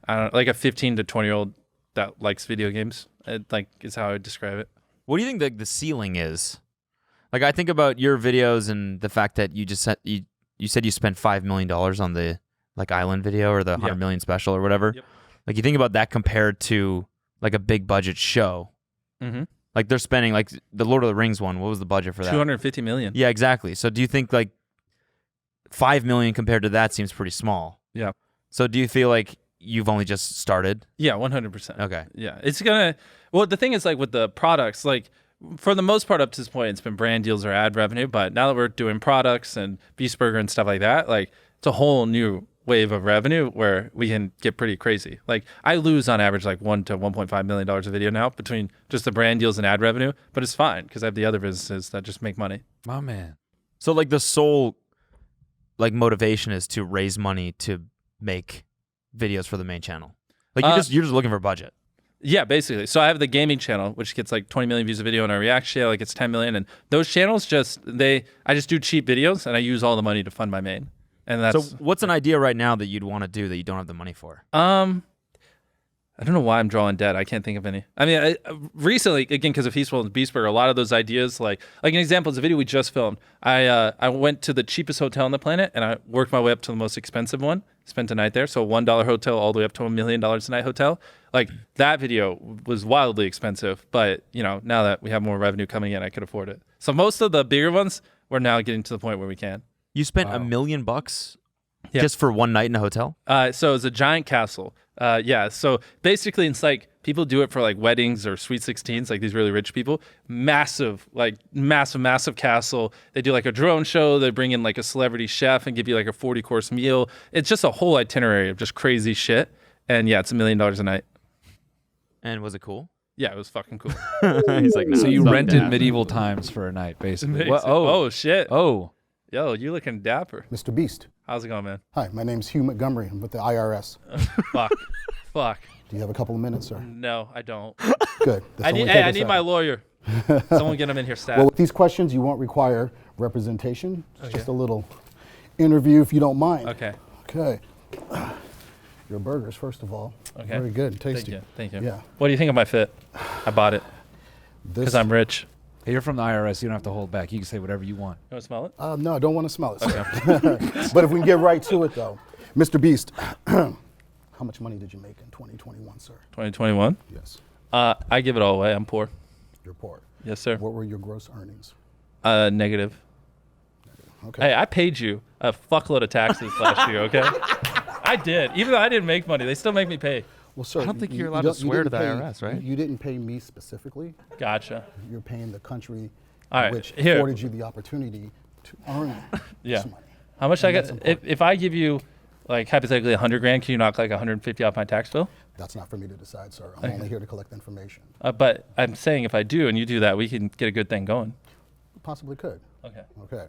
I don't know, like a 15 to 20-year-old that likes video games. It, like is how I would describe it.
What do you think the ceiling is? Like I think about your videos and the fact that you just said you said you spent $5 million on the like island video or the 100 million special or whatever.
Yep.
Like you think about that compared to like a big budget show.
Mm-hmm.
Like they're spending like the Lord of the Rings one. What was the budget for that?
250 million.
Yeah, exactly. So do you think like 5 million compared to that seems pretty small?
Yeah.
So do you feel like you've only just started?
Yeah, 100%.
Okay.
Yeah, it's gonna. Well, the thing is, like with the products, like for the most part up to this point, it's been brand deals or ad revenue. But now that we're doing products and Beast Burger and stuff like that, like it's a whole new wave of revenue where we can get pretty crazy. Like I lose on average like $1 to $1.5 million a video now between just the brand deals and ad revenue, but it's fine because I have the other businesses that just make money.
My man.
So like the sole like motivation is to raise money to make videos for the main channel. Like you're just looking for budget.
Yeah, basically. So I have the gaming channel, which gets like 20 million views a video, and our React channel like gets 10 million. And those channels I just do cheap videos, and I use all the money to fund my main. And that's
So what's an idea right now that you'd want to do that you don't have the money for?
I don't know why I'm drawing dead. I can't think of any. I mean, recently, again, because of Feastful and Beast Burger, a lot of those ideas, like an example is a video we just filmed. I went to the cheapest hotel on the planet, and I worked my way up to the most expensive one. Spent a night there, so $1 hotel all the way up to $1 million a night hotel. Like that video was wildly expensive, but now that we have more revenue coming in, I could afford it. So most of the bigger ones, we're now getting to the point where we can.
You spent
Wow.
$1 million
Yeah.
Just for one night in a hotel?
So it's a giant castle. Yeah. So basically, it's like people do it for like weddings or sweet 16s, like these really rich people. Massive castle. They do like a drone show. They bring in like a celebrity chef and give you like a 40-course meal. It's just a whole itinerary of just crazy shit. And yeah, it's $1 million a night.
And was it cool?
Yeah, it was fucking cool.
He's like, nah,
So you
fuck
rented
that.
medieval times for a night, basically.
Amazing.
What?
Oh shit.
Oh.
Yo, you looking dapper.
Mr. Beast.
How's it going, man?
Hi, my name's Hugh Montgomery. I'm with the IRS.
Fuck.
Do you have a couple of minutes, sir?
No, I don't.
Good. This
I
only
need
take a
my
second.
lawyer. Someone get him in here stat.
Well, with these questions, you won't require representation. It's just a little interview, if you don't mind.
Okay.
Okay. Your burgers, first of all.
Okay.
Very good. and Tasty.
Thank you.
Yeah.
What do you think of my fit? I bought it because I'm rich.
Hey, you're from the IRS. You don't have to hold back. You can say whatever you want.
You want to smell it?
No, I don't want to smell it, sir. But if we can get right to it, though. Mr. Beast, how much money did you make in 2021, sir?
2021?
Yes.
I give it all away. I'm poor.
You're poor.
Yes, sir.
What were your gross earnings?
Negative.
Okay.
Hey, I paid you a fuckload of taxes last year, okay? I did. Even though I didn't make money, they still make me pay.
Well, sir,
I don't think you're allowed to
don't-
swear to
didn't
the
pay-
IRS, right?
You didn't pay me specifically.
Gotcha.
You're paying the country
All right,
which
here.
afforded you the opportunity to earn
Yeah.
this money.
How much I
That's
got?
important.
If I give you, like, hypothetically $100,000, can you knock like 150 off my tax bill?
That's not for me to decide, sir. I'm only here to collect information.
But I'm saying if I do and you do that, we can get a good thing going.
Possibly could.
Okay.
Okay.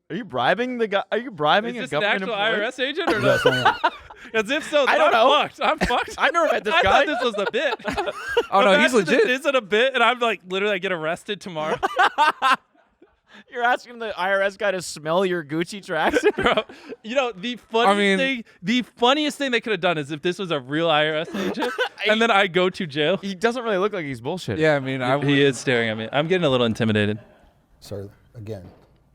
Are you bribing the guy? Are you bribing
Is
a
this an
government
actual
employee?
IRS agent or
Yes,
no?
I am.
Because if so,
I don't know.
I'm fucked.
I've never met this
I
guy.
thought this was a bit.
Oh, no, he's
Imagine
legit.
This isn't a bit, and I'm like, literally, I get arrested tomorrow.
You're asking the IRS guy to smell your Gucci tracks?
Bro, you know, the funniest thing they could have done is if this was a real IRS agent, and then I go to jail.
He doesn't really look like he's bullshitting.
Yeah, I mean,
He is staring at me. I'm getting a little intimidated.
Sir, again,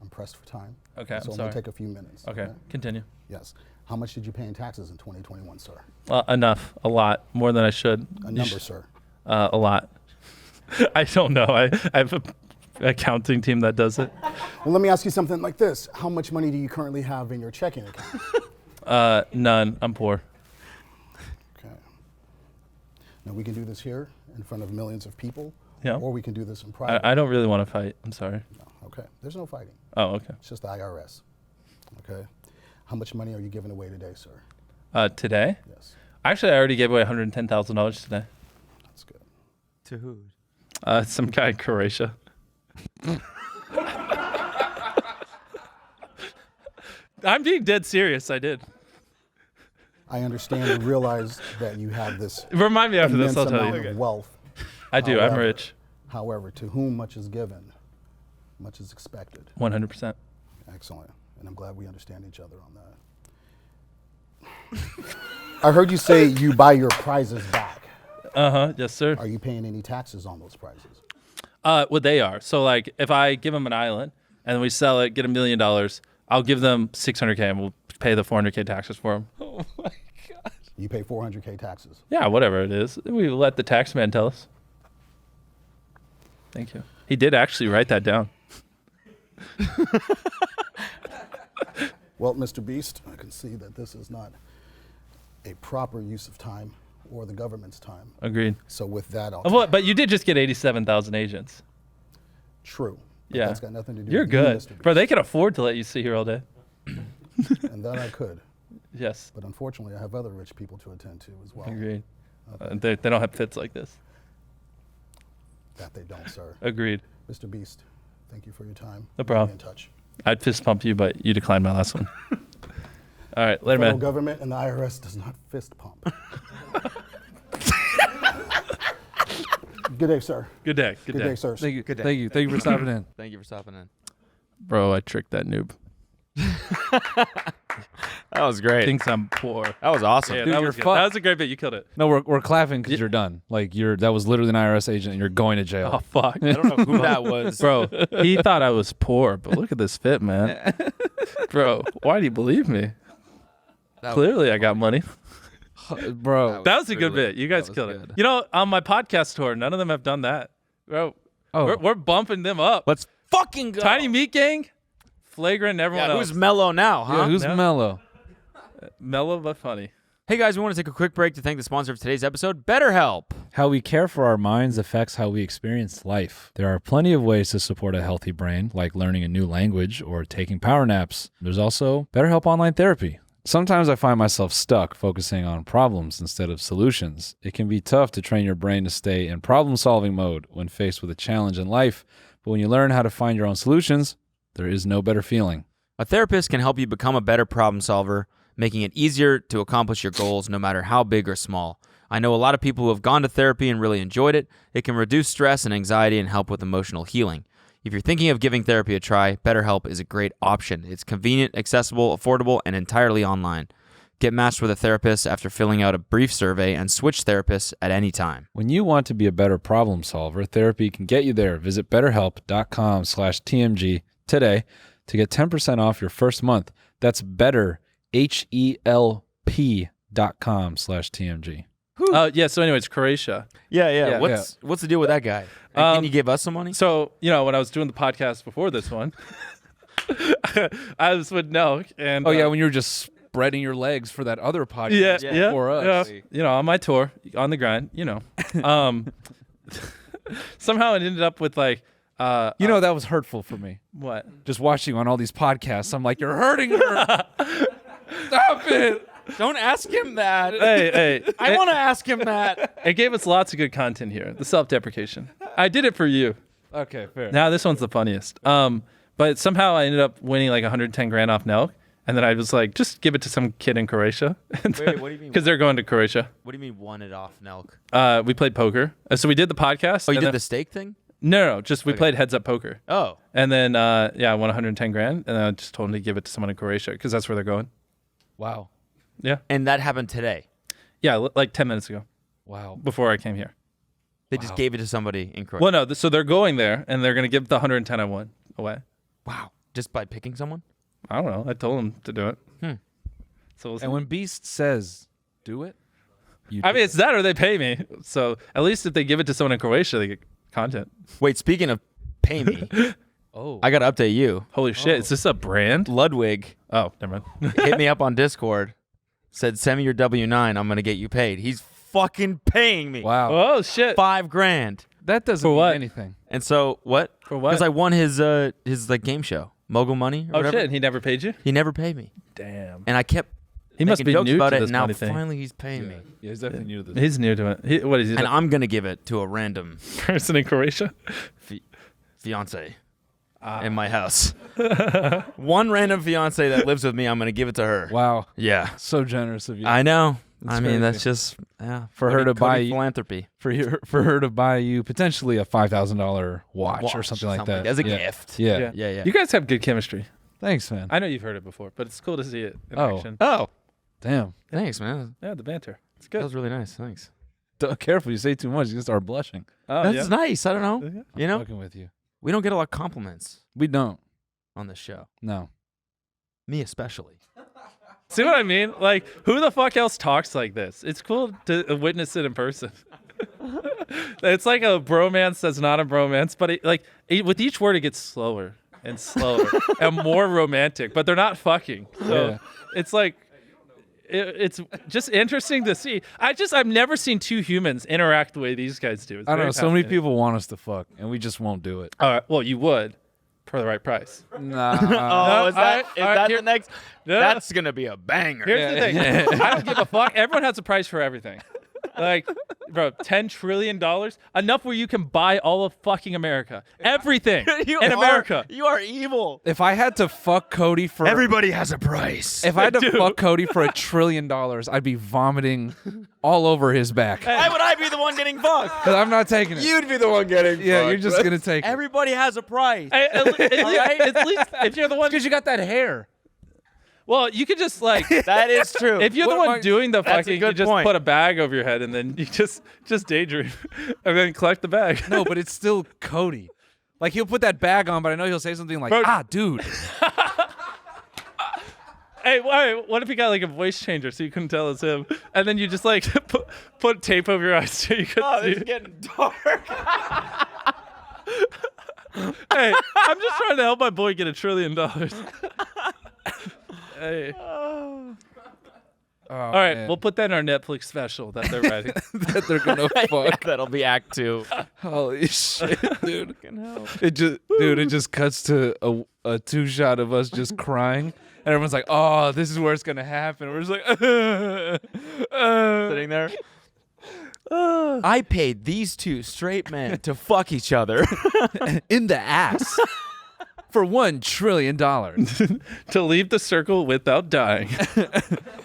I'm pressed for time.
Okay, I'm
So I'm
sorry.
going to take a few minutes.
Okay, continue.
Yes. How much did you pay in taxes in 2021, sir?
Enough. A lot. More than I should.
A number, sir.
A lot. I don't know. I have a accounting team that does it.
Well, let me ask you something like this. How much money do you currently have in your checking account?
None. I'm poor.
Okay. Now, we can do this here in front of millions of people.
Yeah.
Or we can do this in private.
I don't really want to fight. I'm sorry.
No, okay. There's no fighting.
Oh, okay.
It's just the IRS. Okay. How much money are you giving away today, sir?
Today?
Yes.
Actually, I already gave away $110,000 today.
That's good.
To who?
Some guy in Croatia. I'm being dead serious. I did.
I understand and realize that you have this
Remind me after this.
immense
I'll tell
amount
you.
of wealth.
I do. I'm
However-
rich.
However, to whom much is given, much is expected.
100%.
Excellent. And I'm glad we understand each other on that. I heard you say you buy your prizes back.
Yes, sir.
Are you paying any taxes on those prizes?
Well, they are. So, like, if I give them an island and we sell it, get $1 million, I'll give them $600K and we'll pay the $400K taxes for them. Oh my God.
You pay $400K taxes.
Yeah, whatever it is. We let the tax man tell us. Thank you. He did actually write that down.
Well, Mr. Beast, I can see that this is not a proper use of time or the government's time.
Agreed.
So with that, I'll
But you did just get 87,000 agents.
True. But
Yeah.
That's got nothing to do
You're
with
good.
you, Mr. Beast.
Bro, they can afford to let you sit here all day.
And that I could.
Yes.
But unfortunately, I have other rich people to attend to as well.
Agreed. They don't have fits like this.
That they don't, sir.
Agreed.
Mr. Beast, thank you for your time.
No problem.
Be in touch.
I'd fist pump you, but you declined my last one. All right, later,
Federal
man.
government and the IRS does not fist pump. Good day, sir.
Good day. Good
Good
day.
day, sir.
Thank you.
Good day.
Thank you. Thank you for stopping in.
Thank you for stopping in.
Bro, I tricked that noob.
That was great.
Thinks I'm poor.
That was awesome.
Yeah,
Dude,
that
you're
was good.
fucked.
That was a great bit. You killed it.
No, we're clapping because you're done. Like that was literally an IRS agent, and you're going to jail.
Oh, fuck.
I don't know who that was.
Bro, he thought I was poor, but look at this fit, man. Bro, why do you believe me? Clearly, I got money.
Bro.
That was a good bit. You guys killed it. You know, on my podcast tour, none of them have done that. Bro,
Oh.
we're bumping them up.
Let's fucking go.
Tiny Meat Gang, Flagrant, and everyone
Yeah,
else.
who's mellow now, huh?
Yeah, who's
No.
mellow?
Mellow but funny.
Hey guys, we want to take a quick break to thank the sponsor of today's episode, BetterHelp.
How we care for our minds affects how we experience life. There are plenty of ways to support a healthy brain, like learning a new language or taking power naps. There's also BetterHelp Online Therapy. Sometimes I find myself stuck focusing on problems instead of solutions. It can be tough to train your brain to stay in problem-solving mode when faced with a challenge in life, but when you learn how to find your own solutions, there is no better feeling.
A therapist can help you become a better problem solver, making it easier to accomplish your goals no matter how big or small. I know a lot of people who have gone to therapy and really enjoyed it. It can reduce stress and anxiety and help with emotional healing. If you're thinking of giving therapy a try, BetterHelp is a great option. It's convenient, accessible, affordable, and entirely online. Get matched with a therapist after filling out a brief survey and switch therapists at any time.
When you want to be a better problem solver, therapy can get you there. Visit betterhelp.com/TMG today to get 10% off your first month. That's betterhelp.com/TMG.
Yeah, so anyways, Croatia.
Yeah.
Yeah.
What's the deal with that guy? Can you give us some money?
So, when I was doing the podcast before this one, I was with Nelk. And,
Oh, yeah, when you were just spreading your legs for that other podcast before us.
Yeah. On my tour, on the grind, somehow it ended up with like,
that was hurtful for me.
what?
Just watching on all these podcasts, I'm like, you're hurting her. Stop it.
Don't ask him that.
Hey.
I want to ask him that.
It gave us lots of good content here. The self-deprecation. I did it for you.
Okay, fair.
Now this one's the funniest. But somehow I ended up winning like 110 grand off Nelk. And then I was like, just give it to some kid in Croatia.
Wait, what do you mean?
Because they're going to Croatia.
What do you mean won it off Nelk?
We played poker. So we did the podcast.
Oh, you did the steak thing?
No, just we played heads up poker.
Oh.
And then, I won 110 grand. And I just told them to give it to someone in Croatia because that's where they're going.
Wow.
Yeah.
And that happened today?
Yeah, like 10 minutes ago.
Wow.
Before I came here.
They just gave it to somebody in Croatia?
Well, no, so they're going there and they're going to give the 110 I won away.
Wow. Just by picking someone?
I don't know. I told them to do it. So we'll see.
And when Beast says, do it,
I mean, it's that or they pay me. So at least if they give it to someone in Croatia, they get content.
Wait, speaking of pay me, I got to update you.
Holy shit. Is this a brand?
Ludwig
Oh, never mind.
hit me up on Discord, said, send me your W-9. I'm going to get you paid. He's fucking paying me.
wow.
Oh, shit.
$5,000.
That doesn't
For
mean
what?
anything.
And so, what?
For what?
Because I won his like game show, Mogul Money or
Oh,
whatever.
shit. And he never paid you?
He never paid me.
Damn.
And I kept
He must
making
be
jokes
new
about
to
it,
this
and now
money thing.
finally he's paying me.
Yeah, he's definitely new to this.
He's new to it. What is he?
And I'm going to give it to a random
person in Croatia?
fiance in my house. One random fiance that lives with me, I'm going to give it to her.
Wow.
Yeah.
So generous of you.
I know.
That's
I mean,
crazy.
that's just
For her to buy you-
philanthropy
for her to buy you potentially a $5,000 watch or something like that.
as a
Yeah.
gift.
Yeah.
Yeah.
You guys have good chemistry.
Thanks, man.
I know you've heard it before, but it's cool to see it in
Oh.
action.
Oh,
Damn.
thanks, man.
Yeah, the banter. It's
That
good.
was really nice. Thanks.
Careful, you say too much, you can start blushing.
Oh,
That's nice. I don't know.
Yeah.
You know,
Fucking with you.
we don't get a lot of compliments
We don't.
on this show.
No.
Me especially.
See what I mean? Like, who the fuck else talks like this? It's cool to witness it in person. It's like a bromance that's not a bromance, but with each word it gets slower and slower and more romantic. But they're not fucking. So
Yeah.
it's like it's just interesting to see. I've never seen two humans interact the way these guys do. It's
I don't
very
know. So many
fascinating.
people want us to fuck, and we just won't do it.
All right, well, you would for the right price.
Nah.
Oh, is that,
all right, here-
the next?
No.
That's going to be a banger.
Here's the thing. I don't give a fuck. Everyone has a price for everything. Like, bro, $10 trillion, enough where you can buy all of fucking America. Everything in America.
You are evil.
If I had to fuck Cody for
Everybody has a price.
if I had to fuck Cody for $1 trillion, I'd be vomiting all over his back.
Why would I be the one getting fucked?
'Cause I'm not taking it.
You'd be the one getting
Yeah, you're just gonna take it.
Everybody has a price.
At least if you're the one.
Because you got that hair.
Well, you could just like.
That is true.
If you're the
What
one
am I-
doing the
That's a
fucking, you
good
just
point.
put a bag over your head and then you just daydream and then collect the bag.
No, but it's still Cody. Like he'll put that bag on, but I know he'll say something like,
Bro-
dude.
Hey, what if he got like a voice changer so you couldn't tell it's him, and then you just like put tape over your eyes so you couldn't
Oh,
see?
this is getting dark.
Hey, I'm just trying to help my boy get $1 trillion. Hey. All right, we'll put that in our Netflix special that they're writing.
that they're gonna fuck.
That'll be Act 2.
Holy shit, dude! It just cuts to a 2-shot of us just crying, and everyone's like, "Oh, this is where it's gonna happen." We're just like,
Sitting there. I paid these 2 straight men to fuck each other
in the ass for $1 trillion.
To leave the circle without dying.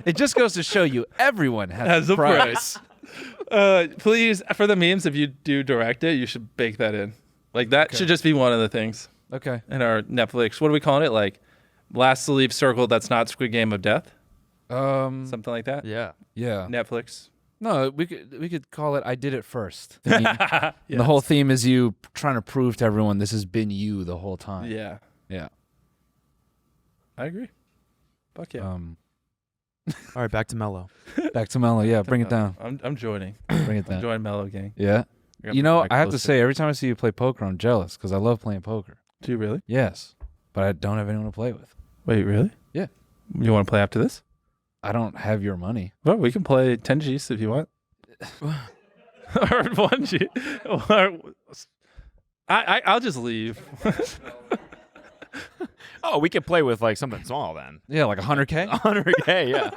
It just goes to show you everyone has
As
a
a
price.
Please, for the memes, if you do direct it, you should bake that in. Like that should just be one of the things
Okay.
in our Netflix. What are we calling it? Like last to leave circle that's not Squid Game of Death? Something like that?
Yeah.
Yeah.
Netflix.
No, we could call it "I did it first." The whole theme is you trying to prove to everyone this has been you the whole time.
Yeah.
Yeah.
I agree. Fuck yeah.
All right, back to Mello.
Back to Mello. Yeah, bring it down.
I'm joining.
Bring it down.
Join Mellow Gang.
Yeah.
You're
You
gonna
know,
put the
I
mic
have to
closer.
say, every time I see you play poker, I'm jealous because I love playing poker.
Do you really?
Yes, but I don't have anyone to play with.
Wait, really?
Yeah.
You want to play after this?
I don't have your money.
Well, we can play 10 G's if you want. Or 1 G. I'll just leave.
Oh, we could play with like something small then.
Yeah, like 100K.
100K, yeah.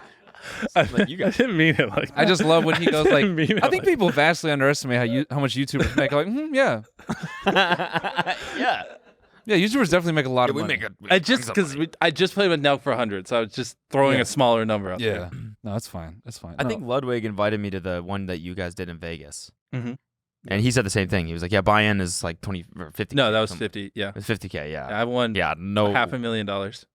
I didn't mean it like that.
I just love when he goes like,
didn't mean it
I think
like
people vastly underestimate how much YouTubers make. I'm like, yeah.
Yeah.
Yeah, YouTubers definitely make a lot of
We
money.
make a
I just because I just played with Nelk for 100, so I was just throwing a smaller number out
Yeah.
there.
No, that's fine. That's fine.
I
No.
think Ludwig invited me to the one that you guys did in Vegas.
Mhm.
And he said the same thing. He was like, yeah, buy-in is like 20 or 50.
No, that was 50. Yeah,
It was 50K, yeah.
I won
no.
$500,000.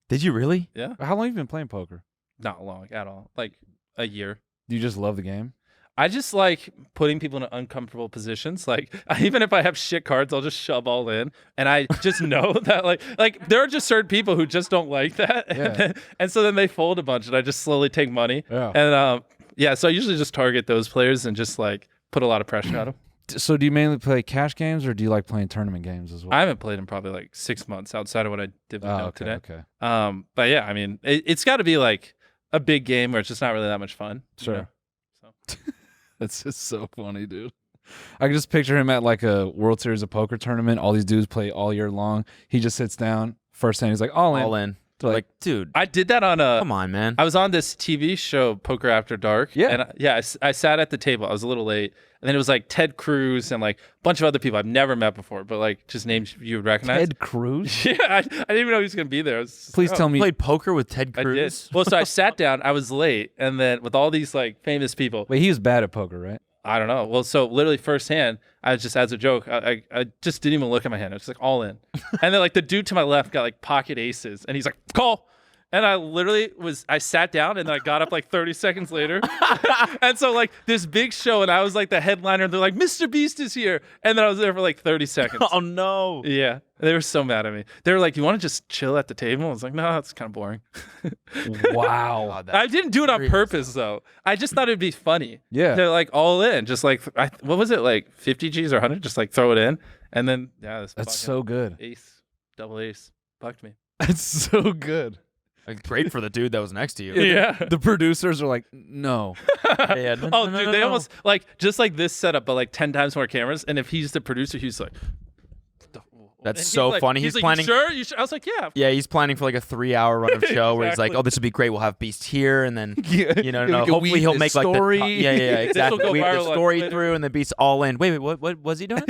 Did you really?
Yeah,
How long have you been playing poker?
not long at all. Like a year.
Do you just love the game?
I just like putting people in uncomfortable positions. Like even if I have shit cards, I'll just shove all in, and I just know that like there are just certain people who just don't like that,
Yeah.
and so then they fold a bunch, and I just slowly take money.
Yeah.
And yeah, so I usually just target those players and just like put a lot of pressure on them.
So do you mainly play cash games or do you like playing tournament games as well?
I haven't played in probably like 6 months outside of what I did with Noel
okay,
today.
okay.
But yeah, I mean, it's got to be like a big game where it's just not really that much fun.
Sure.
You know? So.
That's just so funny, dude. I can just picture him at like a World Series of Poker tournament. All these dudes play all year long. He just sits down. First hand, he's like, all in.
All in.
They're
Like, dude,
I did that on a.
come on, man.
I was on this TV show, Poker After Dark.
Yeah.
And I sat at the table. I was a little late. And then it was like Ted Cruz and like a bunch of other people I've never met before, but like just names you would recognize.
Ted Cruz?
Yeah, I didn't even know he was going to be there. I was just,
Please
oh.
tell me.
played poker with Ted
I did.
Cruz.
Well, so I sat down. I was late. And then with all these like famous people,
Wait, he was bad at poker, right?
I don't know. Well, so literally firsthand, I was just as a joke, I just didn't even look at my hand. I was just like all in. And then like the dude to my left got like pocket aces and he's like, call. And I literally I sat down and then I got up like 30 seconds later. And so like this big show and I was like the headliner. And they're like, Mr. Beast is here. And then I was there for like 30 seconds.
Oh, no.
Yeah. They were so mad at me. They were like, you want to just chill at the table? I was like, no, it's kind of boring.
Wow.
God,
I didn't do it on purpose though. I just thought it'd be funny.
Yeah.
They're like all in. Just like, what was it? Like 50 G's or 100? Just like throw it in. And then, yeah. This
That's
fucking
so good.
ace, double ace. Fucked me.
That's so good.
Like, great for the dude that was next to you.
Yeah.
The producers are like, no.
Yeah, no,
Oh,
no,
dude,
no,
they
no.
almost like just like this setup, but like 10 times more cameras. And if he's the producer, he's like,
That's
and
so
like-
funny. He's
like,
planning.
You sure? You sure? I was like, yeah.
Yeah, he's planning for like a 3-hour run of show where he's like,
Exactly.
"Oh, this would be great. We'll have Beast here, and then
Yeah.
you know,
We can
hopefully
weave
he'll
this
make like
story.
the yeah, exactly.
go
Weave the
viral on
story
Twitter.
through, and then Beast all in. Wait, what was he doing?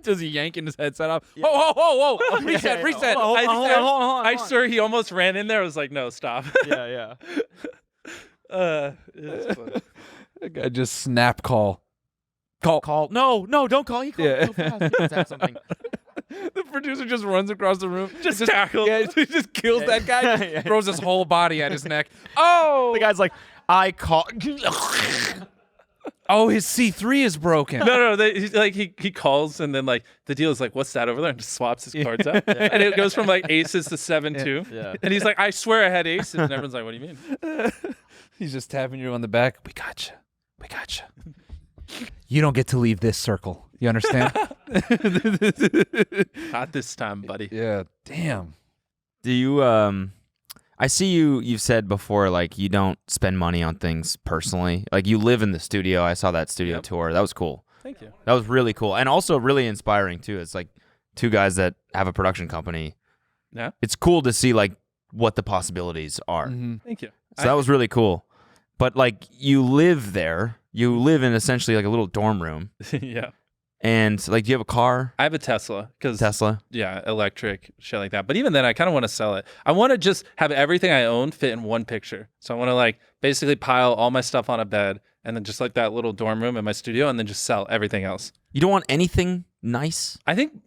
Does he yanking his headset off? Whoa. Reset.
Hold on.
I swear he almost ran in there. I was like, no, stop.
Yeah.
It's funny.
That guy just snap call.
Call. No, don't call. He called
Yeah.
so fast. He must have something.
The producer just runs across the room.
Just tackles.
Yeah, he just kills that guy. Just
Yeah.
throws his whole body at his neck. Oh!
The guy's like, I call.
Oh, his C3 is broken.
No, he calls and then like the deal is like, what's that over there? And just swaps his cards out. And it goes from like aces to 7-2.
Yeah.
And he's like, I swear I had aces. And everyone's like, what do you mean?
He's just tapping you on the back. We got you. You don't get to leave this circle. You understand?
Not this time, buddy.
Yeah. Damn.
Do you? I I see you've said before, like, you don't spend money on things personally. Like, you live in the studio. I saw that studio tour. That was cool.
Thank you.
That was really cool. And also really inspiring, too. It's like two guys that have a production company.
Yeah.
It's cool to see, like, what the possibilities are.
Thank you.
So that was really cool. But, like, you live there. You live in essentially, like, a little dorm room.
Yeah.
And, like, do you have a car?
I have a Tesla.
Tesla?
Yeah, electric, shit like that. But even then, I kind of want to sell it. I want to just have everything I own fit in one picture. So I want to, like, basically pile all my stuff on a bed and then just, like, that little dorm room in my studio and then just sell everything else.
You don't want anything nice?
I think,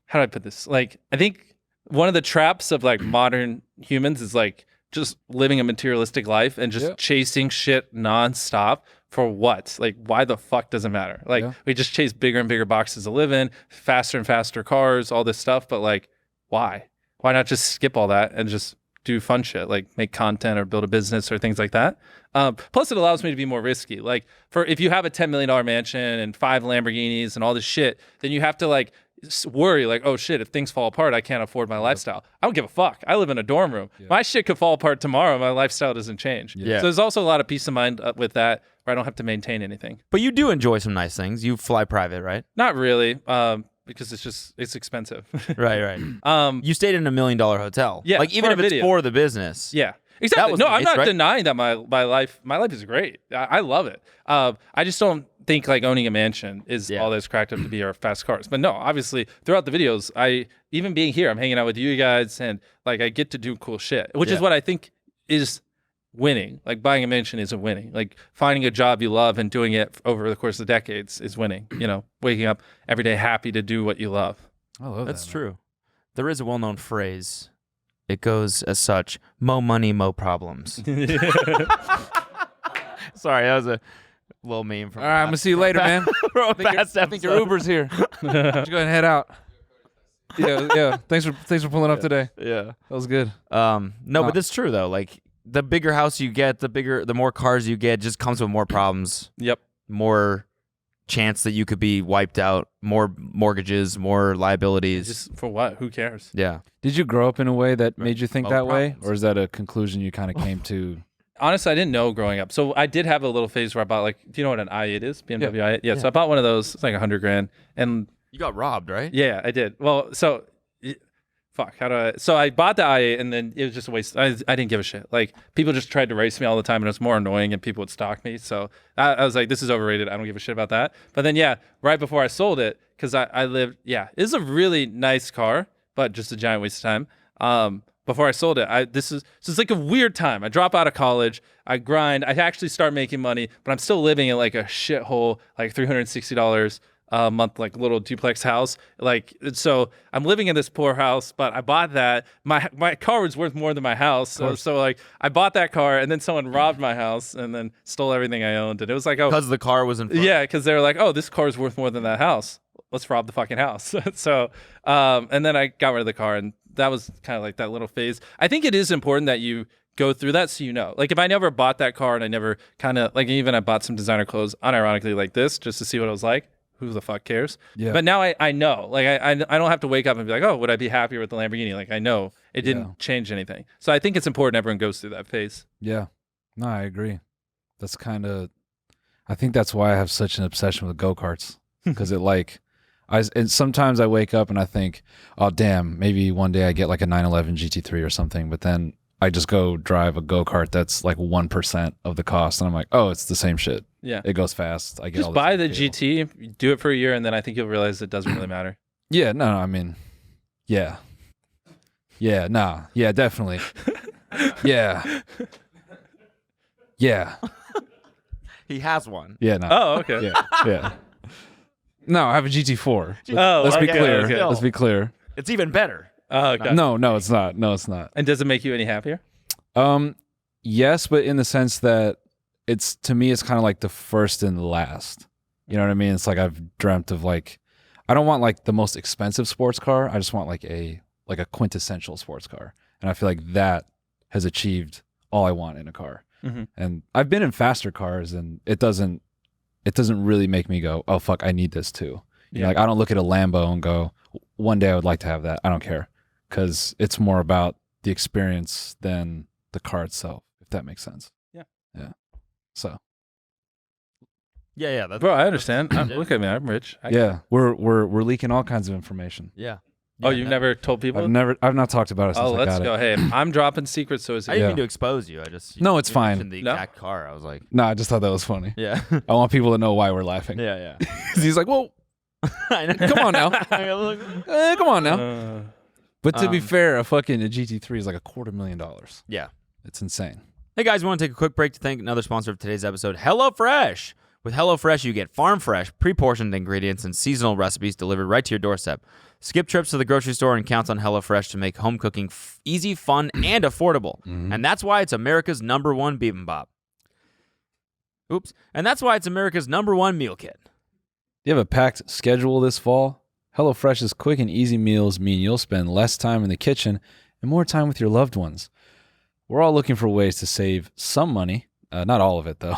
how do I put this? Like, I think one of the traps of, like, modern humans is, like, just living a materialistic life and just chasing shit nonstop. For what? Like, why the fuck doesn't matter? Like, we just chase bigger and bigger boxes to live in, faster and faster cars, all this stuff. But, like, why? Why not just skip all that and just do fun shit, like make content or build a business or things like that? Plus, it allows me to be more risky. Like, if you have a $10 million mansion and 5 Lamborghinis and all this shit, then you have to, like, worry, like, oh shit, if things fall apart, I can't afford my lifestyle. I don't give a fuck. I live in a dorm room. My shit could fall apart tomorrow. My lifestyle doesn't change. So there's also a lot of peace of mind with that, where I don't have to maintain anything.
But you do enjoy some nice things. You fly private, right?
Not really, because it's expensive.
Right. You stayed in $1 million hotel.
Yeah,
like, even if it's for the business.
Yeah. Exactly. No, I'm not
right?
denying that my life is great. I love it. I just don't think, like, owning a mansion is all that's cracked up to be, or fast cars. But no, obviously throughout the videos, even being here, I'm hanging out with you guys, and, like, I get to do cool shit, which is what I think is winning. Like, buying a mansion isn't winning. Like, finding a job you love and doing it over the course of decades is winning. You know, waking up every day happy to do what you love.
I love
That's
that.
true. There is a well-known phrase. It goes as such: mo money, mo problems. Sorry, that was a little meme from.
All right, I'm gonna see you later, man.
I
think your Uber's here. Go ahead and head out. Yeah. Thanks for pulling up today.
Yeah,
that was good.
No, but it's true though. Like, the bigger house you get, the more cars you get, just comes with more problems.
Yep.
More chance that you could be wiped out, more mortgages, more liabilities.
Just for what? Who cares?
Yeah.
Did you grow up in a way that made you think that way,
problems.
or is that a conclusion you kind of came to?
Honestly, I didn't know growing up. So I did have a little phase where I bought, like, do you know what an i8 is? BMW i8? Yeah, so I bought one of those. It's like $100,000. And
You got robbed, right?
yeah, I did. Well, so so I bought the i8, and then it was just a waste. I didn't give a shit. Like, people just tried to race me all the time, and it was more annoying, and people would stalk me. So I was like, this is overrated. I don't give a shit about that. But then, right before I sold it, because I lived, it's a really nice car, but just a giant waste of time. Before I sold it, it's like a weird time. I drop out of college, I grind, I actually start making money, but I'm still living in, like, a shithole, like $360 a month, like, little duplex house. Like, so I'm living in this poor house, but I bought that. My car was worth more than my house. So like, I bought that car, and then someone robbed my house and then stole everything I owned. And it was like,
Because the car was in front.
yeah, because they were like, oh, this car is worth more than that house. Let's rob the fucking house. So, and then I got rid of the car, and that was kind of like that little phase. I think it is important that you go through that, so you know. Like, if I never bought that car, and I never kind of, like, even I bought some designer clothes unironically like this just to see what it was like, who the fuck cares?
Yeah.
But now I know. Like, I don't have to wake up and be like, oh, would I be happier with the Lamborghini? Like, I know it didn't change anything. So I think it's important everyone goes through that phase.
Yeah. No, I agree. That's I think that's why I have such an obsession with go-karts, because and sometimes I wake up and I think, oh damn, maybe one day I get like a 911 GT3 or something, but then I just go drive a go-kart that's like 1% of the cost, and I'm like, oh, it's the same shit.
Yeah.
It goes fast. I get
Just
all
buy
the
the
same cable.
GT, do it for a year, and then I think you'll realize it doesn't really matter.
Yeah, no, I mean, yeah. Yeah, nah. Yeah, definitely. Yeah. Yeah.
He has one.
Yeah, no.
Oh, okay.
Yeah. No, I have a GT4.
Oh,
Let's be
okay,
clear.
okay.
Let's be clear.
It's even better.
Oh, okay.
No, it's not. No, it's not.
And does it make you any happier?
Yes, but in the sense that to me, it's kind of like the first and the last. You know what I mean? It's like I've dreamt of, like, I don't want like the most expensive sports car. I just want like a quintessential sports car. And I feel like that has achieved all I want in a car.
Mm-hmm.
And I've been in faster cars, and it doesn't really make me go, oh fuck, I need this too. You know, like, I don't look at a Lambo and go, one day I would like to have that. I don't care, because it's more about the experience than the car itself, if that makes sense.
Yeah.
So.
Yeah. That's,
Bro, I understand. Look at me. I'm rich.
We're leaking all kinds of information.
Yeah.
Oh, you've never told people?
I've not talked about it since I
let's
got
go.
it.
Hey, I'm dropping secrets, so is
I
it.
didn't mean to expose you.
No, it's
you
fine.
mentioned the exact car. I was like,
No, I just thought that was funny.
yeah.
I want people to know why we're laughing.
Yeah.
He's like, well,
I know.
come on now. Come on now. But to be fair, a GT3 is like $250,000.
Yeah.
It's insane.
Hey guys, we want to take a quick break to thank another sponsor of today's episode, HelloFresh. With HelloFresh, you get farm fresh, pre-portioned ingredients and seasonal recipes delivered right to your doorstep. Skip trips to the grocery store and count on HelloFresh to make home cooking easy, fun, and affordable. And that's why it's America's #1 bibimbap. Oops. And that's why it's America's #1 meal kit.
You have a packed schedule this fall? HelloFresh's quick and easy meals mean you'll spend less time in the kitchen and more time with your loved ones. We're all looking for ways to save some money. Not all of it, though.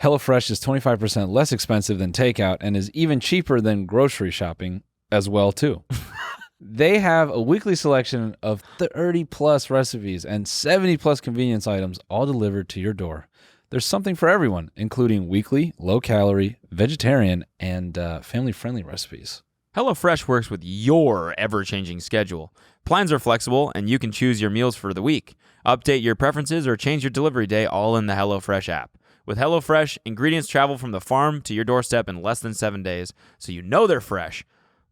HelloFresh is 25% less expensive than takeout and is even cheaper than grocery shopping as well, too. They have a weekly selection of 30-plus recipes and 70-plus convenience items all delivered to your door. There's something for everyone, including weekly, low-calorie, vegetarian, and family-friendly recipes.
HelloFresh works with your ever-changing schedule. Plans are flexible, and you can choose your meals for the week. Update your preferences or change your delivery day all in the HelloFresh app. With HelloFresh, ingredients travel from the farm to your doorstep in less than 7 days, so you know they're fresh.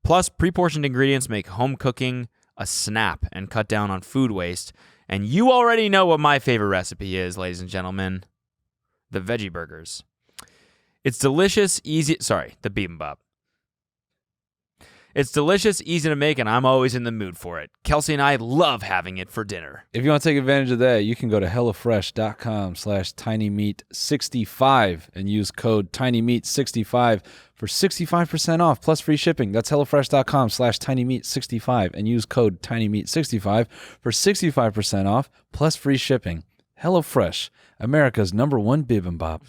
Plus, pre-portioned ingredients make home cooking a snap and cut down on food waste. And you already know what my favorite recipe is, ladies and gentlemen. The veggie burgers. It's delicious, easy... Sorry, the bibimbap. It's delicious, easy to make, and I'm always in the mood for it. Kelsey and I love having it for dinner.
If you want to take advantage of that, you can go to HelloFresh.com/tinymeat65 and use code tinymeat65 for 65% off plus free shipping. That's HelloFresh.com/tinymeat65 and use code tinymeat65 for 65% off plus free shipping. HelloFresh, America's #1 bibimbap.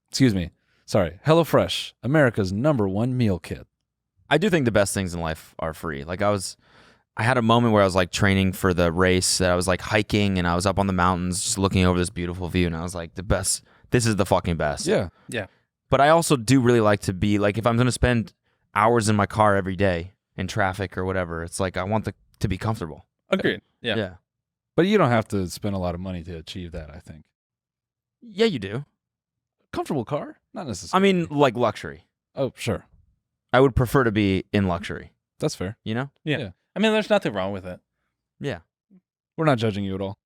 Excuse me. Sorry. HelloFresh, America's #1 meal kit.
I do think the best things in life are free. Like I had a moment where I was like training for the race that I was like hiking and I was up on the mountains just looking over this beautiful view and I was like, this is the fucking best.
Yeah.
But I also do really like to be like, if I'm going to spend hours in my car every day in traffic or whatever, it's like I want to be comfortable.
Agreed. Yeah.
But you don't have to spend a lot of money to achieve that, I think.
Yeah, you do.
Comfortable car? Not necessarily.
I mean, like luxury.
Oh, sure.
I would prefer to be in luxury.
That's fair.
You know?
Yeah. I mean, there's nothing wrong with it.
Yeah.
We're not judging you at all.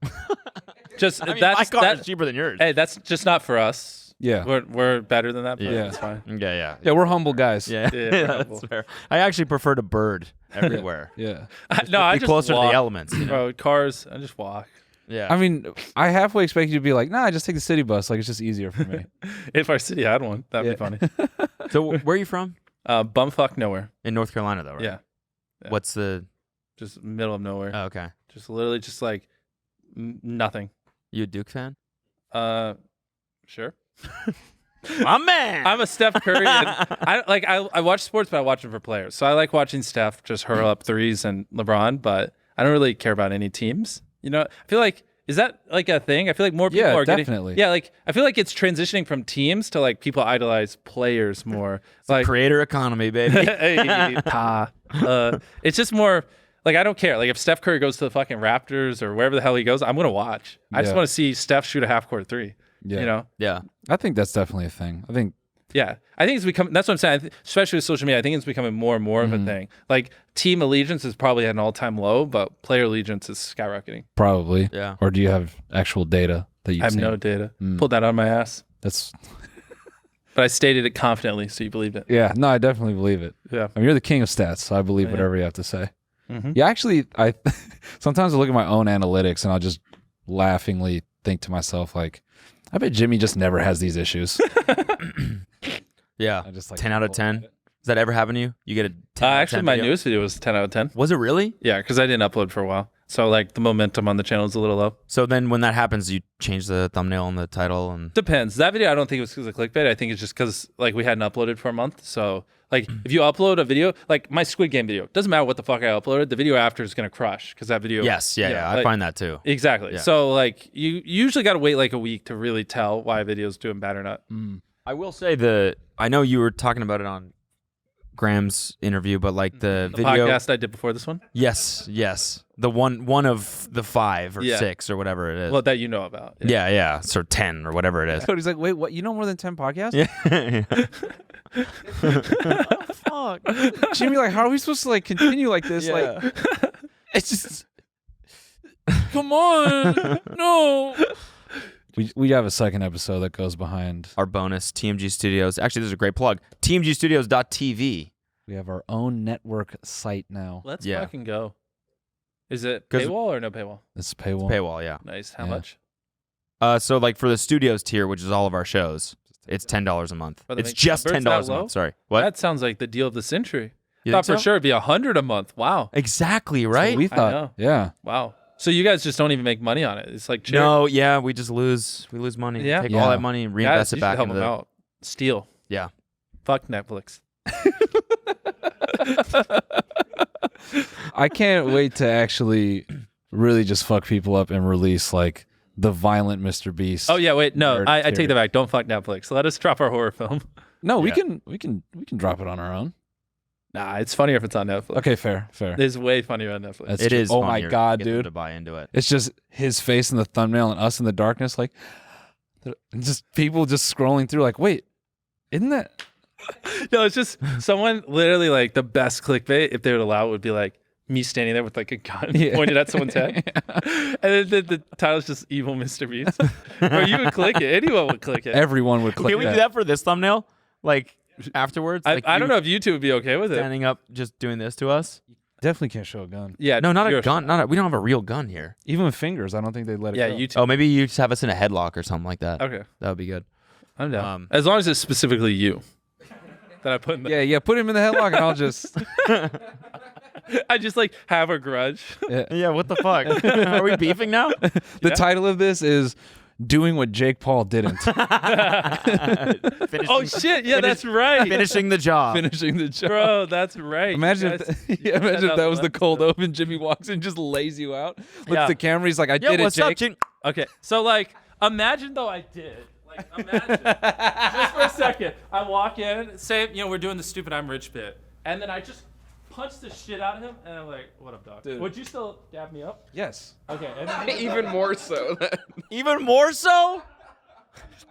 Just
I mean,
that's
my car is cheaper than yours.
Hey, that's just not for us.
Yeah.
We're better than that. But
Yeah.
That's fine.
Yeah.
Yeah, we're humble guys.
Yeah,
Yeah,
that's fair. I actually prefer to bird everywhere.
Yeah.
I
Be
just
closer
walk.
to the elements. You know?
Bro, cars. I just walk.
Yeah.
I mean, I halfway expect you to be like, nah, just take the city bus. Like, it's just easier for me.
If our city had one, that'd be funny.
So where are you from?
Bumfuck nowhere.
In North Carolina, though, right?
Yeah.
What's the?
Just middle of nowhere.
Oh, okay.
Just literally just like nothing.
You a Duke fan?
Sure.
My man.
I'm a Steph Curry. And I watch sports, but I watch them for players. So I like watching Steph just hurl up threes and LeBron, but I don't really care about any teams. You know, I feel like, is that like a thing? I feel like more people are
definitely.
getting. Yeah, like I feel like it's transitioning from teams to like people idolize players more. Like
creator economy, baby.
It's just more like I don't care. Like if Steph Curry goes to the fucking Raptors or wherever the hell he goes, I'm gonna watch. I just want to see Steph shoot a half-court three.
Yeah.
You know?
Yeah.
I think that's definitely a thing. I think
it's becoming. That's what I'm saying. Especially with social media, I think it's becoming more and more of a thing. Like team allegiance is probably at an all-time low, but player allegiance is skyrocketing.
probably.
Yeah.
Or do you have actual data that you've
I have
seen?
no data. Pulled that out of my ass,
That's
but I stated it confidently, so you believed it.
yeah. No, I definitely believe it.
Yeah.
I mean, you're the king of stats, so I believe whatever you have to say. Yeah, actually, I sometimes I look at my own analytics and I'll just laughingly think to myself, like, I bet Jimmy just never has these issues.
Yeah.
I just like
10 out of 10. Does that ever happen to you? You get a 10 out of
Actually,
10
my
video?
newest video was 10 out of 10.
Was it really?
Yeah, because I didn't upload for a while. So like the momentum on the channel is a little low.
So then when that happens, you change the thumbnail and the title and
Depends. That video, I don't think it was because of clickbait. I think it's just because like we hadn't uploaded for a month. So like if you upload a video, like my Squid Game video, doesn't matter what the fuck I uploaded, the video after is gonna crush because that video.
Yes, yeah, I
like,
find that too.
Exactly.
Yeah.
So like you usually got to wait like a week to really tell why a video's doing bad or not.
I will say I know you were talking about it on Graham's interview, but like the video
podcast I did before this one.
Yes. The one of the 5 or 6 or whatever it is.
Well, that you know about.
Yeah. So 10 or whatever it is.
Cody's like, wait, what? You know more than 10 podcasts?
Yeah.
Fuck. Jimmy, like, how are we supposed to like continue like this?
Yeah.
Like, it's just, come on, no. We have a second episode that goes behind
Our bonus TMG Studios. Actually, this is a great plug. TMGstudios.tv.
We have our own network site now.
Let's
Yeah.
fucking go. Is it
'Cause-
paywall or no paywall?
It's paywall.
Paywall, yeah.
Nice. How
Yeah.
much?
So like for the studios tier, which is all of our shows, it's $10 a month.
Are they
It's
making
just
numbers
$10
that
a
low?
month. Sorry. What?
That sounds like the deal of the century.
You
Thought
think
for
so?
sure it'd be $100 a month. Wow.
Exactly,
That's what
right?
we
I
thought.
know.
Yeah.
Wow. So you guys just don't even make money on it. It's like charity.
No, yeah, we just lose. We lose money.
Yeah.
Take
Yeah.
all that money and reinvest
Guys, you
it
should
back
help
into
them
the.
out. Steal.
Yeah.
Fuck Netflix.
I can't wait to actually really just fuck people up and release like the violent Mr. Beast.
Oh yeah, wait, no,
Nerd
I take
tier.
that back. Don't fuck Netflix. Let us drop our horror film.
No, we
Yeah.
can drop it on our own.
Nah, it's funnier if it's on Netflix.
Okay, fair.
It's way funnier on Netflix.
That's
It
true.
is.
Oh my
funnier
God,
to get them
dude.
To buy into it.
It's just his face in the thumbnail and us in the darkness, like just people just scrolling through, like, wait, isn't that?
No, it's just someone literally like the best clickbait, if they would allow it, would be like me standing there with like a gun
Yeah.
pointed at someone's head. And then the title's just evil Mr. Beast. Or you would click it. Anyone would click it.
Everyone would click
Can we
that.
do that for this thumbnail? Like afterwards?
I
Like
don't
you
know if YouTube would be okay with it.
standing up, just doing this to us.
Definitely can't show a gun.
Yeah,
No, not a
you're-
gun. We don't have a real gun here.
Even with fingers, I don't think they'd let it
Yeah,
go.
YouTube.
Oh, maybe you just have us in a headlock or something like that.
Okay,
That would be good.
I'm down.
Um,
As long as it's specifically you that I put in the.
Yeah, put him in the headlock and I'll just.
I just like have a grudge.
Yeah, what the fuck? Are we beefing now?
The title of this is Doing What Jake Paul Didn't.
Oh shit! Yeah, that's right.
Finishing the job.
Finishing the job.
Bro, that's right.
Imagine
You guys-
imagine if that was the
last
cold
episode.
open. Jimmy walks in, just lays you out. Looks
Yeah.
at the camera. He's like, "I
Yo,
did it,
what's up,
Jake."
Jim?
Okay, so like, imagine though I did. Like, imagine just for a second, I walk in, say, we're doing the stupid I'm rich bit, and then I just punch the shit out of him, and I'm like, "What up, dog?
Dude.
Would you still dab me up?"
Yes.
Okay, and then
Even more so.
Even more so?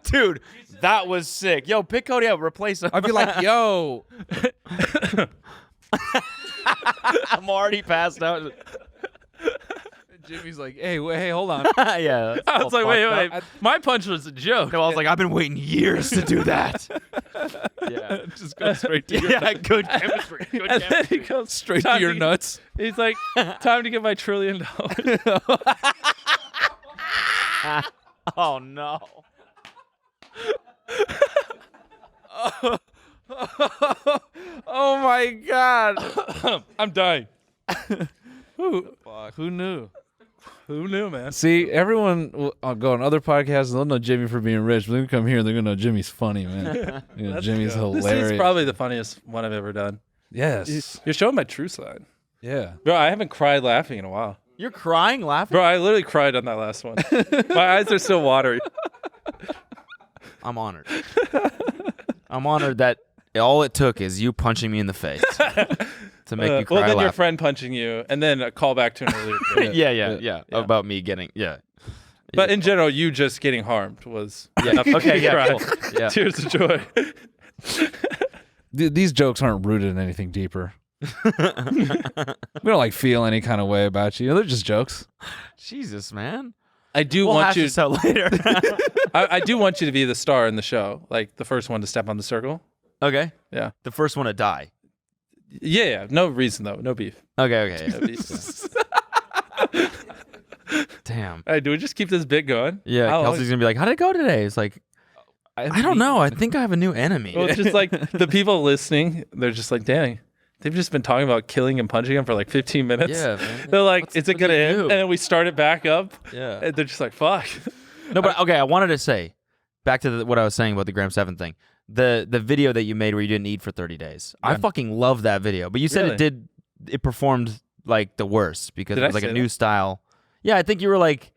Dude, that was sick. Yo, pick Cody up, replace him.
I'd be like, "Yo,
I'm already passed out.
Jimmy's like, hey, hold on."
Yeah. that's
I
all
was like,
fucked
"Wait,
up.
my punch was a joke."
No, I was like, I've been waiting years to do that. Yeah.
Just go straight to your
Yeah, good chemistry. Good
And then
chemistry.
he goes
straight to
"Time
your
get-"
nuts.
He's like, "Time to get my $1 trillion."
Oh, no.
Oh my God.
I'm dying.
Who knew?
Who knew, man?
See, everyone will go on other podcasts and they'll know Jimmy for being rich, but then come here and they're gonna know Jimmy's funny, man. Jimmy's hilarious.
This is probably the funniest one I've ever done.
yes.
You're showing my true side.
Yeah.
Bro, I haven't cried laughing in a while.
You're crying, laughing?
Bro, I literally cried on that last one. My eyes are still watery.
I'm honored. I'm honored that all it took is you punching me in the face to make you cry
Well, then your
laughing.
friend punching you, and then a call back to an earlier bit.
Yeah. About me getting,
But in general, you just getting harmed was
Yeah.
enough
Okay,
to
yeah,
cry.
cool. Yeah.
Tears of joy.
These jokes aren't rooted in anything deeper. We don't like feel any kind of way about you. They're just jokes.
Jesus, man.
I do
We'll
want
hash
you.
this out later.
I do want you to be the star in the show, like the first one to step on the circle.
Okay.
Yeah.
The first one to die.
Yeah. No reason though. No beef.
Okay.
No beef.
Damn.
Hey, do we just keep this bit going?
Yeah,
How long-
Kelsey's gonna be like, "How did it go today?" It's like, I don't know. I think I have a new enemy.
Well, it's just like the people listening, they're just like, dang, they've just been talking about killing and punching him for like 15 minutes.
Yeah, man.
They're like,
What's-
is it
what
gonna
do you
end?
do?
And then we start it back up.
Yeah.
And they're just like, fuck.
No, but okay, I wanted to say, back to what I was saying about the Gram 7 thing. The video that you made where you didn't eat for 30 days. I fucking love that video. But you said
Really?
it performed like the worst because
Did
it
I
was like
say
a new
that?
style. Yeah, I think you were like,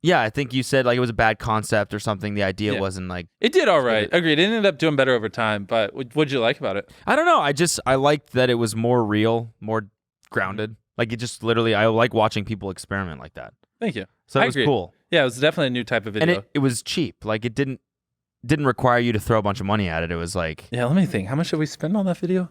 yeah, I think you said like it was a bad concept or something. The idea
Yeah.
wasn't like,
It did all right. Agreed. It ended up doing better over time. But what'd you like about it?
I don't know. I liked that it was more real, more grounded. Like it just literally, I like watching people experiment like that.
Thank you.
So
I
it was
agree.
cool.
Yeah, it was definitely a new type of
And
video.
it was cheap. Like it didn't require you to throw a bunch of money at it. It was like,
Yeah, let me think. How much did we spend on that video?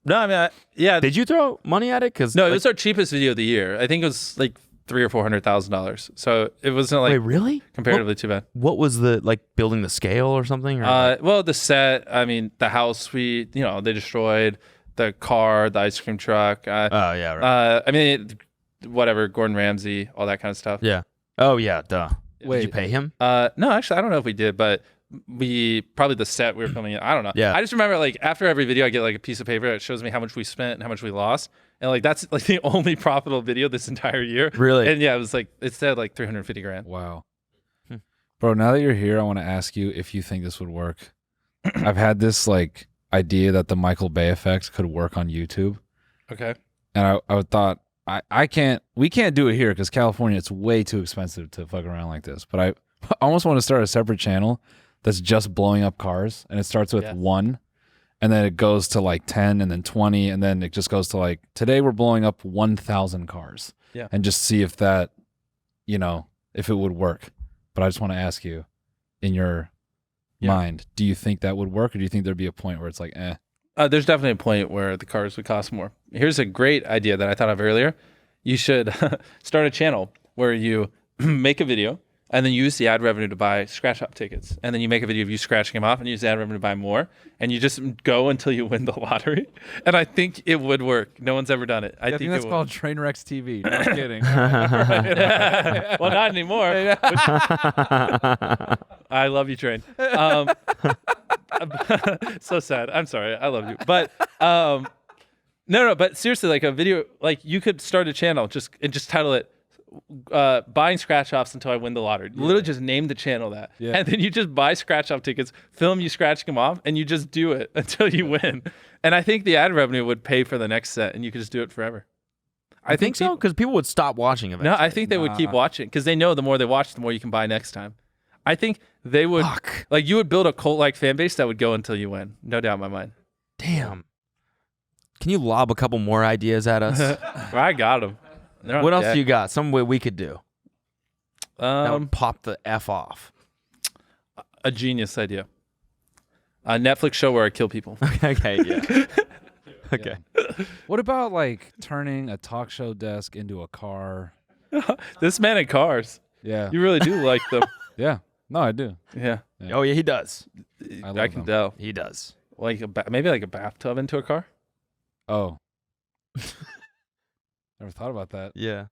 No, I mean, yeah.
did you throw money at it? Because
No, it was our cheapest video of the year. I think it was like $300,000 or $400,000. So it wasn't like
wait, really?
comparatively too bad.
What was the like building the scale or something? Or like-
Well, the set. I mean, the house they destroyed the car, the ice cream truck.
oh yeah, right.
I mean, whatever, Gordon Ramsay, all that kind of stuff.
Yeah. Oh yeah, duh. Did you
Wait.
pay him?
No, actually, I don't know if we did, but we probably the set we were filming. I don't know.
Yeah.
I just remember like after every video, I get like a piece of paper that shows me how much we spent and how much we lost, and like that's like the only profitable video this entire year.
Really?
And yeah, it was like it said like 350 grand.
Wow. Bro, now that you're here, I want to ask you if you think this would work. I've had this like idea that the Michael Bay effect could work on YouTube.
Okay.
And I thought we can't do it here because California, it's way too expensive to fuck around like this. But I almost want to start a separate channel that's just blowing up cars, and it starts with 1, and then it goes to like 10, and then 20, and then it just goes to like, today we're blowing up 1,000 cars.
Yeah.
And just see if that, if it would work. But I just want to ask you, in your mind, do you think that would work, or do you think there'd be a point where it's like, eh?
There's definitely a point where the cars would cost more. Here's a great idea that I thought of earlier. You should start a channel where you make a video and then use the ad revenue to buy scratch off tickets. And then you make a video of you scratching them off and use the ad revenue to buy more. And you just go until you win the lottery. And I think it would work. No one's ever done it. I think
that's
it
called Trainwrecks TV. No kidding.
would. Well, not anymore. I love you, Train. So sad. I'm sorry. I love you. But no. But seriously, like a video, like you could start a channel and just title it buying scratch offs until I win the lottery. Literally just name the channel that.
Yeah.
And then you just buy scratch off tickets, film you scratching them off, and you just do it until you win. And I think the ad revenue would pay for the next set, and you could just do it forever.
I think so, because people would stop watching eventually.
No, I think they would keep watching because they know the more they watch, the more you can buy next time. I think they would, like, you would build a cult-like fan base that would go until you win. No doubt in my mind.
Damn. Can you lob a couple more ideas at us?
Well, I got them.
What else you got? Some way we could do that would
Um,
pop the F off.
a genius idea. A Netflix show where I kill people.
Okay, yeah. Okay.
What about like turning a talk show desk into a car?
This man in cars.
Yeah.
You really do like them.
Yeah. No, I do.
Yeah,
Oh, yeah, he does.
I love
I can
them.
tell.
He does.
Like maybe like a bathtub into a car.
Oh. Never thought about that.
Yeah.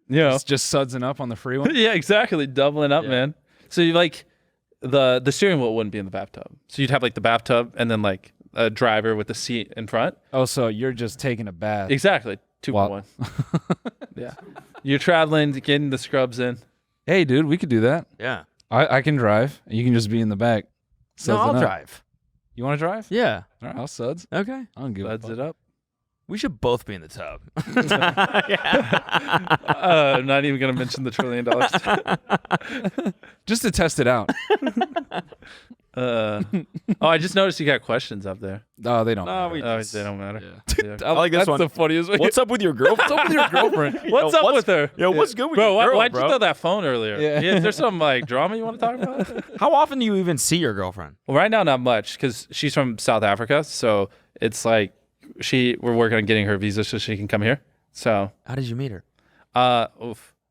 Yeah.
Just sudsing up on the freeway.
Yeah, exactly. Doubling up,
Yeah.
man. So you like the steering wheel wouldn't be in the bathtub. So you'd have like the bathtub and then like a driver with the seat in front.
Oh, so you're just taking a bath.
Exactly. 2.1. Yeah. You're traveling, getting the scrubs in.
Hey, dude, we could do that.
Yeah.
I can drive. You can just be in the back.
No,
sudsing
I'll
up.
drive.
You want to drive?
Yeah.
All right, I'll suds.
Okay.
I don't give a
Buds
fuck.
it up.
We should both be in the tub.
I'm not even going to mention the $1 trillion.
Just to test it out.
Oh, I just noticed you got questions up there.
No, they don't.
No,
matter.
we
Oh,
just-
they don't matter.
Yeah.
Yeah.
I like this
That's
one.
the funniest one.
What's up with your girlfriend?
What's up with your girlfriend?
What's up with her?
Yo, what's good with
Bro,
your girl,
why'd
bro?
you throw that phone earlier?
Yeah.
Is there some like drama you want to talk about?
How often do you even see your girlfriend?
Well, right now, not much because she's from South Africa. So it's like we're working on getting her visa so she can come here. So,
How did you meet her?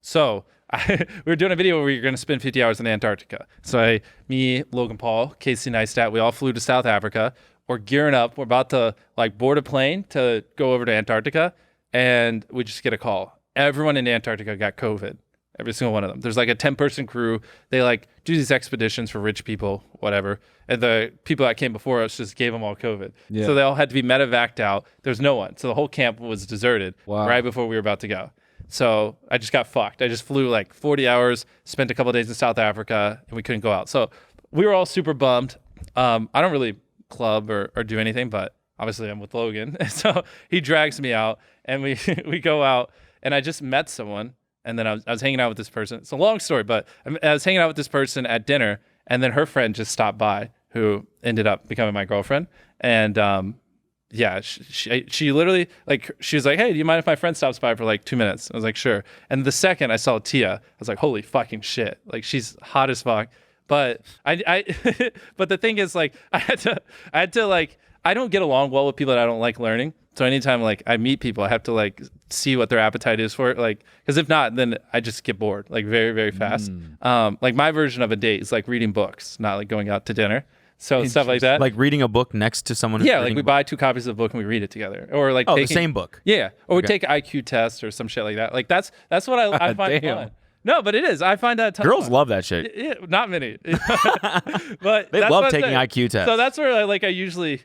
So we were doing a video where we were going to spend 50 hours in Antarctica. So me, Logan Paul, Casey Neistat, we all flew to South Africa. We're gearing up. We're about to like board a plane to go over to Antarctica. And we just get a call. Everyone in Antarctica got COVID. Every single one of them. There's like a 10-person crew. They like do these expeditions for rich people, whatever. And the people that came before us just gave them all COVID.
Yeah.
So they all had to be medevaced out. There's no one. So the whole camp was deserted
Wow.
right before we were about to go. So I just got fucked. I just flew like 40 hours, spent a couple of days in South Africa, and we couldn't go out. So we were all super bummed. I don't really club or do anything, but obviously I'm with Logan. So he drags me out, and we we go out, and I just met someone. And then I was hanging out with this person. It's a long story, but I was hanging out with this person at dinner, and then her friend just stopped by, who ended up becoming my girlfriend. And yeah, she literally, like, she was like, hey, do you mind if my friend stops by for like 2 minutes? I was like, sure. And the second I saw Tia, I was like, holy fucking shit. Like, she's hot as fuck. But but the thing is, like, I had to like, I don't get along well with people that I don't like learning. So anytime like I meet people, I have to like see what their appetite is for it. Like, because if not, then I just get bored like very, very fast. Like my version of a date is like reading books, not like going out to dinner. So stuff like that.
Like reading a book next to someone.
Yeah, like we buy 2 copies of a book and we read it together, or like
the same book.
Yeah, or we take IQ tests or some shit like that. Like that's what I find fun. No, but it is. I find that
girls love that shit.
Yeah, not many, but
they love taking IQ tests.
So that's where I usually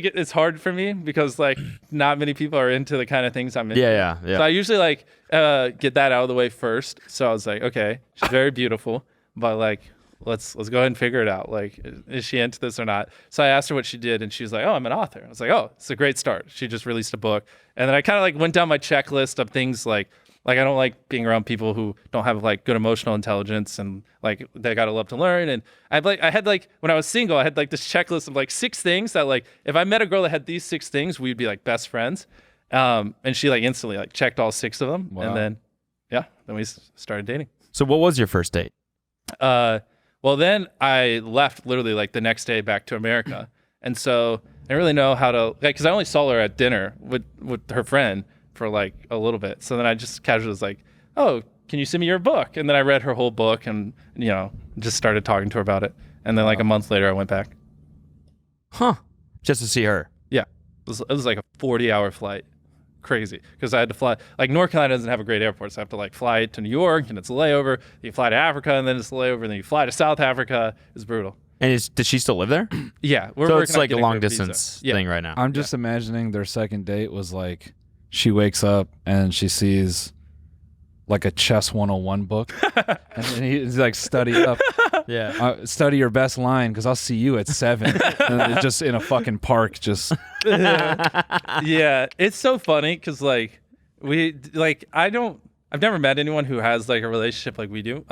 get. It's hard for me because like not many people are into the kind of things I'm into.
Yeah.
So I usually like get that out of the way first. So I was like, okay, she's very beautiful, but like let's go ahead and figure it out. Like, is she into this or not? So I asked her what she did, and she was like, oh, I'm an author. I was like, oh, it's a great start. She just released a book, and then I kind of like went down my checklist of things like I don't like being around people who don't have like good emotional intelligence, and like they gotta love to learn. And I had like when I was single, I had like this checklist of like 6 things that like if I met a girl that had these 6 things, we'd be like best friends. And she like instantly like checked all 6 of them. Wow. And then then we started dating.
So what was your first date?
Well, then I left literally like the next day back to America, and so I didn't really know how to like because I only saw her at dinner with her friend for like a little bit. So then I just casually was like, oh, can you send me your book? And then I read her whole book and, just started talking to her about it. And then like a month later I went back.
Huh. Just to see her.
Yeah. It was like a 40-hour flight. Crazy. Because I had to fly. Like North Carolina doesn't have a great airport. So I have to like fly to New York and it's a layover. Then you fly to Africa and then it's a layover. And then you fly to South Africa. It's brutal.
And does she still live there?
Yeah.
So it's like a long distance thing right now.
I'm just imagining their second date was like, she wakes up and she sees like a chess 101 book, and then he's like, study up.
Yeah.
Study your best line because I'll see you at 7. And just in a fucking park, just.
Yeah, it's so funny because like I've never met anyone who has like a relationship like we do.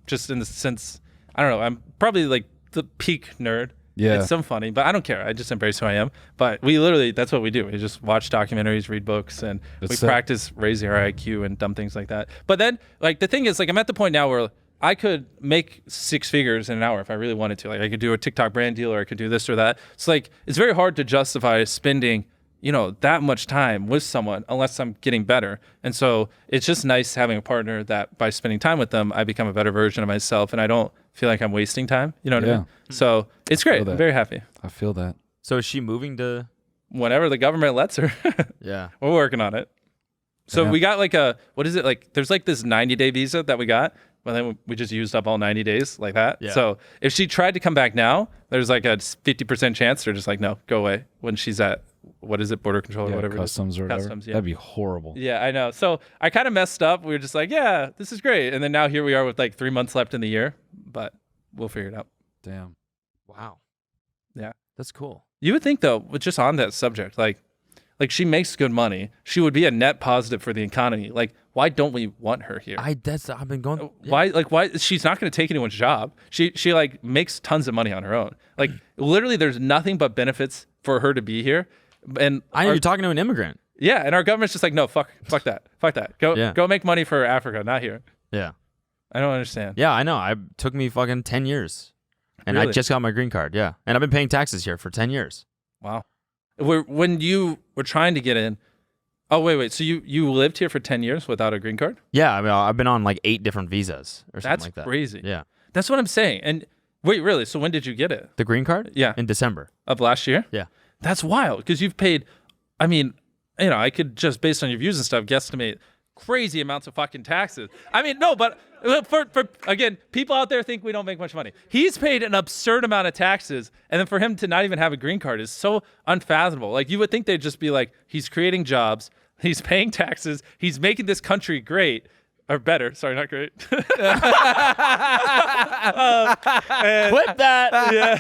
Just in the sense, I don't know, I'm probably like the peak nerd.
Yeah.
It's so funny, but I don't care. I just embrace who I am. But we literally, that's what we do. We just watch documentaries, read books, and we practice raising our IQ and dumb things like that. But then, like, the thing is, like, I'm at the point now where I could make 6 figures in an hour if I really wanted to. Like, I could do a TikTok brand deal or I could do this or that. It's like, it's very hard to justify spending, that much time with someone unless I'm getting better. And so it's just nice having a partner that by spending time with them, I become a better version of myself and I don't feel like I'm wasting time. You know what I mean? So it's great. I'm very happy.
I feel that.
So is she moving to?
Whenever the government lets her.
Yeah.
We're working on it. So we got like what is it? Like there's like this 90-day visa that we got, but then we just used up all 90 days like that.
Yeah.
So if she tried to come back now, there's like a 50% chance they're just like, no, go away when she's at, what is it, border control or whatever.
Customs or whatever.
Customs, yeah.
That'd be horrible.
Yeah, I know. So I kind of messed up. We were just like, yeah, this is great. And then now here we are with like 3 months left in the year, but we'll figure it out.
Damn.
Wow.
Yeah.
That's cool.
You would think though, with just on that subject, like she makes good money. She would be a net positive for the economy. Like, why don't we want her here?
I've been going.
Yeah. Why? She's not going to take anyone's job. She like makes tons of money on her own. Like literally, there's nothing but benefits for her to be here. And
you're talking to an immigrant.
Yeah, and our government's just like, no, fuck that. Go make money for Africa, not here.
Yeah.
I don't understand.
Yeah, I know. It took me fucking 10 years. And
Really?
I just got my green card, yeah. And I've been paying taxes here for 10 years.
Wow. When you were trying to get in, oh, wait. So you lived here for 10 years without a green card?
Yeah, I mean, I've been on like 8 different visas or something
That's
like that.
crazy.
Yeah.
That's what I'm saying. And wait, really? So when did you get it?
The green card?
Yeah.
In December.
Of last year?
Yeah.
That's wild because you've paid, I mean, I could just based on your views and stuff guesstimate crazy amounts of fucking taxes. I mean, no, but for again, people out there think we don't make much money. He's paid an absurd amount of taxes, and then for him to not even have a green card is so unfathomable. Like you would think they'd just be like, he's creating jobs, he's paying taxes, he's making this country great. Or better, sorry, not great.
Clip that.
Yeah.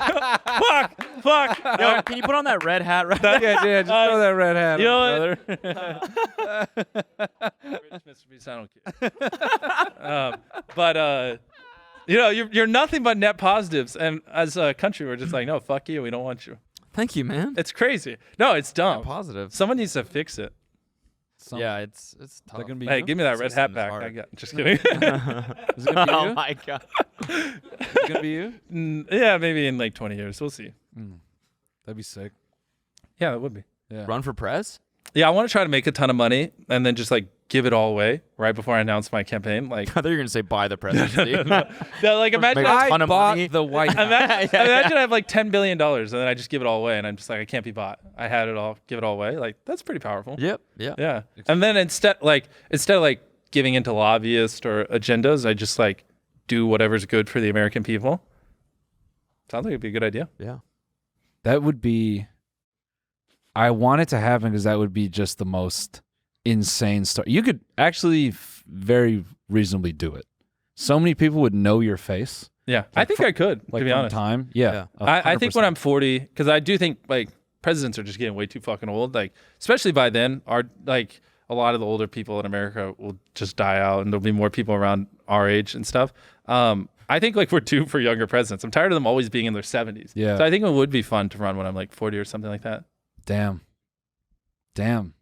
Fuck.
Yo, can you put on that red hat right
Yeah, just throw that red hat
You
on,
know
brother.
Rich Mr. Beast, I don't care. You're nothing but net positives, and as a country, we're just like, no, fuck you, we don't want you.
Thank you, man.
It's crazy. No, it's dumb.
Positive.
Someone needs to fix it.
Yeah, it's tough.
Gonna be
Hey,
you?
give me that red hat
System is
back.
hard.
Just kidding.
Is it gonna be
Oh
you?
my god.
Is it gonna be you?
Yeah, maybe in like 20 years. We'll see.
That'd be sick.
Yeah, it would be.
Yeah.
Run for press?
Yeah, I want to try to make a ton of money and then just like give it all away right before I announce my campaign. Like,
I thought you were gonna say buy the presidency.
no, like imagine
Make a
I
ton of
bought
money.
the White House.
imagine I have like $10 billion and then I just give it all away and I'm just like, I can't be bought. I had it all, give it all away. Like, that's pretty powerful.
Yep. Yeah.
Yeah. And then instead of like giving into lobbyists or agendas, I just like do whatever's good for the American people. Sounds like it'd be a good idea.
Yeah.
That would be. I want it to happen because that would be just the most insane story. You could actually very reasonably do it. So many people would know your face.
Yeah. I think I could,
Like
to be
from
honest.
time. Yeah.
I think when
100%.
I'm 40, because I do think like presidents are just getting way too fucking old. Like, especially by then, a lot of the older people in America will just die out, and there'll be more people around our age and stuff. I think like we're due for younger presidents. I'm tired of them always being in their 70s.
Yeah.
So I think it would be fun to run when I'm like 40 or something like that.
Damn.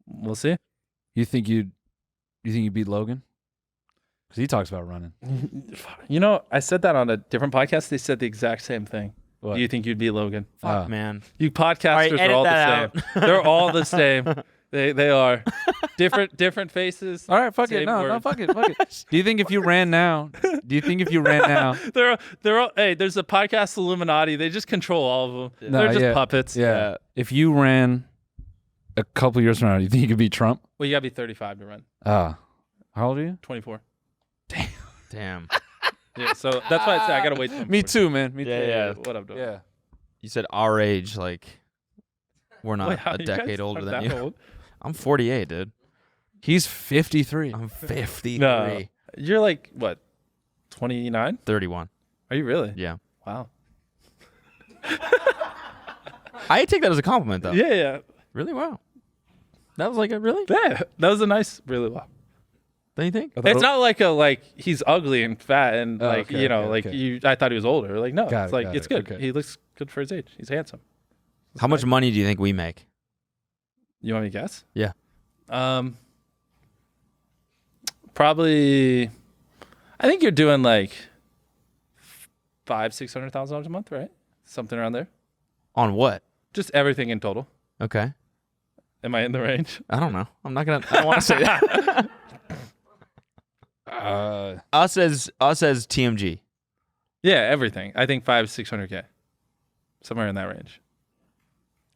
We'll see.
You think you'd beat Logan? Because he talks about running.
You know, I said that on a different podcast. They said the exact same thing.
What?
Do you think you'd beat Logan?
Fuck, man.
You podcasters
right,
are
edit
all the
that
same. They're all the same. They are different faces.
All right, fuck it.
Same
No,
words.
fuck it. Do you think if you ran now?
They're all, hey, there's a podcast Illuminati. They just control all of them.
No,
They're just
yeah.
puppets.
Yeah. If you ran a couple years from now, do you think you could beat Trump?
Well, you gotta be 35 to run.
How old are you?
24.
Damn.
Yeah, so that's why I say I gotta wait. Till I'm
Me
40.
too, man. Me too.
Yeah.
What up, dog?
Yeah.
You said our age, like we're not
Wait, how-
a
you guys
decade older
aren't
than
that
you.
old?
I'm 48, dude.
He's 53.
I'm 53.
No, you're like what? 29?
31.
Are you really?
Yeah.
Wow.
I take that as a compliment, though.
Yeah.
Really? Wow. That was like a really?
Yeah, that was a nice, really wow.
Don't you think?
It's not like he's ugly and fat and
okay, okay.
I thought he was older. Like no,
Got
it's
it,
like
got
it's
it,
good.
okay.
He looks good for his age. He's handsome.
How much money do you think we make?
You want me to guess?
Yeah.
Probably. I think you're doing like $500,000-$600,000 a month, right? Something around there.
On what?
Just everything in total.
Okay.
Am I in the range?
I don't know. I don't want to say that. Us as TMG.
Yeah, everything. I think $500,000-$600,000, somewhere in that range.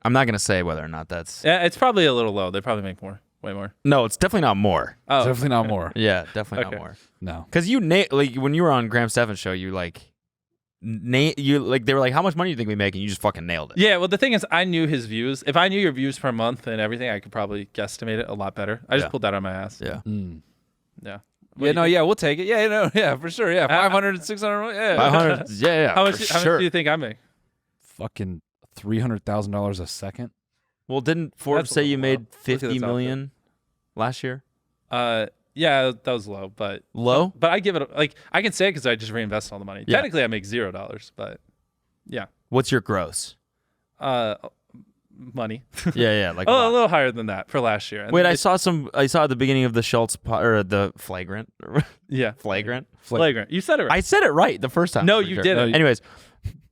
I'm not gonna say whether or not that's.
Yeah, it's probably a little low. They probably make more, way more.
No, it's definitely not more.
Oh,
Definitely not more.
Yeah, definitely
Okay.
not more.
No.
Because you like when you were on Graham Stephan's show, you like they were like, how much money do you think we make, and you just fucking nailed it.
Yeah, well, the thing is, I knew his views. If I knew your views per month and everything, I could probably guesstimate it a lot better. I just
Yeah.
pulled that on my ass.
Yeah.
Yeah.
Yeah, no, yeah, we'll take it. Yeah, no, yeah, for sure. Yeah, 500, 600. Yeah.
500. Yeah.
How much
sure.
do you think I make?
Fucking $300,000 a second.
Well, didn't Forbes
That's a
say you
little
made
low. Look at
50
this
million last year?
Yeah, that was low, but
Low?
But I give it I can say it because I just reinvest all the money.
Yeah.
Technically, I make $0, but yeah,
What's your gross?
money.
Yeah, like
A little higher than that for last year. And
Wait, I
it-
saw at the beginning of the Schultz or the flagrant.
Yeah,
Flagrant.
flagrant. You said it right.
I said it right the first time.
No,
for
you
sure.
didn't.
Anyways,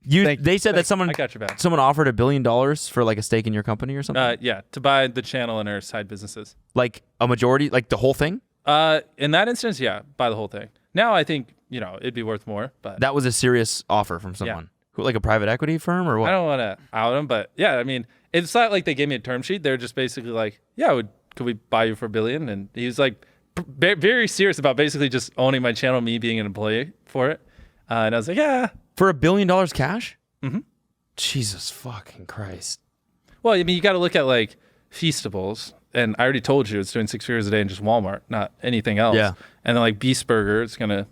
they said that
I got your back.
someone offered $1 billion for like a stake in your company or something.
Yeah, to buy the channel and our side businesses.
Like a majority, like the whole thing.
In that instance, yeah, buy the whole thing. Now I think it'd be worth more, but
That was a serious offer from someone. Who, like a private equity firm or what?
I don't want to out them. But yeah, I mean, it's not like they gave me a term sheet. They're just basically like, yeah, could we buy you for $1 billion? And he was like, very serious about basically just owning my channel, me being an employee for it. And I was like, yeah.
For $1 billion cash?
Mm-hmm.
Jesus fucking Christ.
Well, I mean, you got to look at like Feastables. And I already told you it's doing 6 figures a day in just Walmart, not anything else.
Yeah.
And then like Beast Burger, it's going to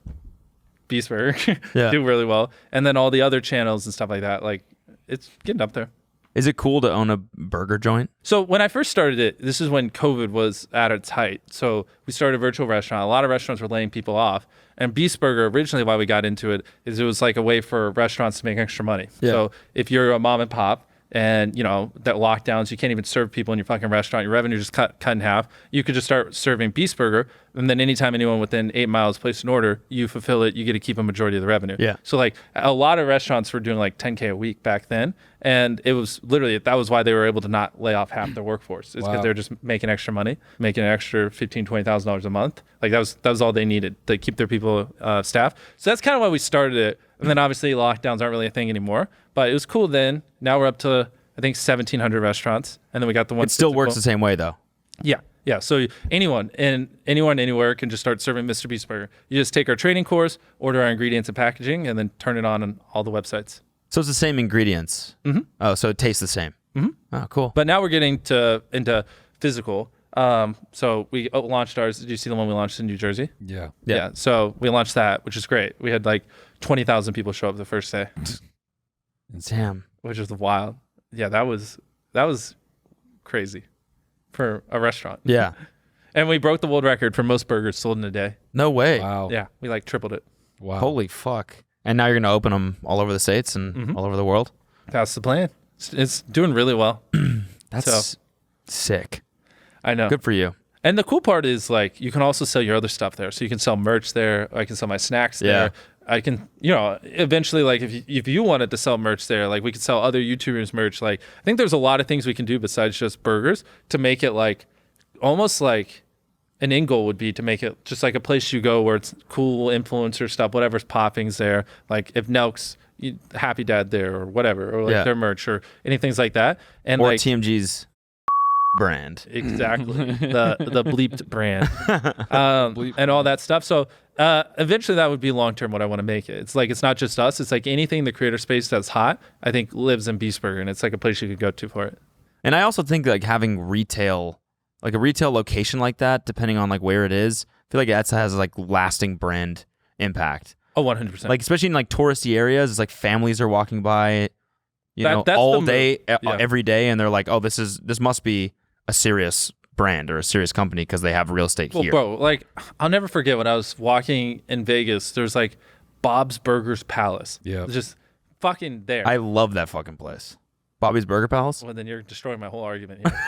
Beast Burger
Yeah.
do really well. And then all the other channels and stuff like that, like it's getting up there.
Is it cool to own a burger joint?
So when I first started it, this is when COVID was at its height. So we started a virtual restaurant. A lot of restaurants were laying people off. And Beast Burger, originally why we got into it, is it was like a way for restaurants to make extra money.
Yeah.
So if you're a mom and pop and, you know, that lockdowns, you can't even serve people in your fucking restaurant, your revenue just cut in half, you could just start serving Beast Burger. And then anytime anyone within 8 miles places an order, you fulfill it, you get to keep a majority of the revenue.
Yeah.
So like a lot of restaurants were doing like 10K a week back then. And it was literally, that was why they were able to not lay off half their workforce. It's because
Wow.
they're just making extra money, making an extra $15,000, $20,000 a month. Like that was all they needed to keep their people staffed. So that's kind of why we started it. And then obviously lockdowns aren't really a thing anymore, but it was cool then. Now we're up to, I think, 1,700 restaurants. And then we got the one.
It still works the same way though.
Yeah. Yeah. So anyone anywhere can just start serving Mr. Beast Burger. You just take our training course, order our ingredients and packaging, and then turn it on all the websites.
So it's the same ingredients.
Mm-hmm.
Oh, so it tastes the same.
Mm-hmm.
Oh, cool.
But now we're getting into physical. So we launched ours. Did you see the one we launched in New Jersey?
Yeah.
Yeah. So we launched that, which is great. We had like 20,000 people show up the first day,
Damn.
which was wild. Yeah, that was crazy for a restaurant.
Yeah.
And we broke the world record for most burgers sold in a day.
No way.
Wow.
Yeah, we like tripled it.
Wow.
Holy fuck. And now you're going to open them all over the States and all over the world?
That's the plan. It's doing really well.
That's sick.
I know.
Good for you.
And the cool part is like you can also sell your other stuff there. So you can sell merch there. I can sell my snacks there. I can, eventually, like if you wanted to sell merch there, like we could sell other YouTubers merch. Like I think there's a lot of things we can do besides just burgers to make it like almost like an end goal would be to make it just like a place you go where it's cool influencer stuff, whatever's popping's there. Like if Nelk's Happy Dad there or whatever, or like their merch or anything like that. And
or
like
TMG's brand.
Exactly. the bleeped brand. And all that stuff. So eventually that would be long-term what I want to make it. It's like, it's not just us. It's like anything in the creator space that's hot, I think lives in Beast Burger, and it's like a place you could go to for it.
And I also think like having retail, like a retail location like that, depending on like where it is, I feel like that has like lasting brand impact.
Oh, 100%.
Like especially in like touristy areas, it's like families are walking by, that's all day, every day, and they're like, oh, this must be a serious brand or a serious company because they have real estate here.
Bro, like I'll never forget when I was walking in Vegas. There's like Bob's Burgers Palace.
Yeah,
just fucking there.
I love that fucking place. Bobby's Burger Palace.
Well, then you're destroying my whole argument here.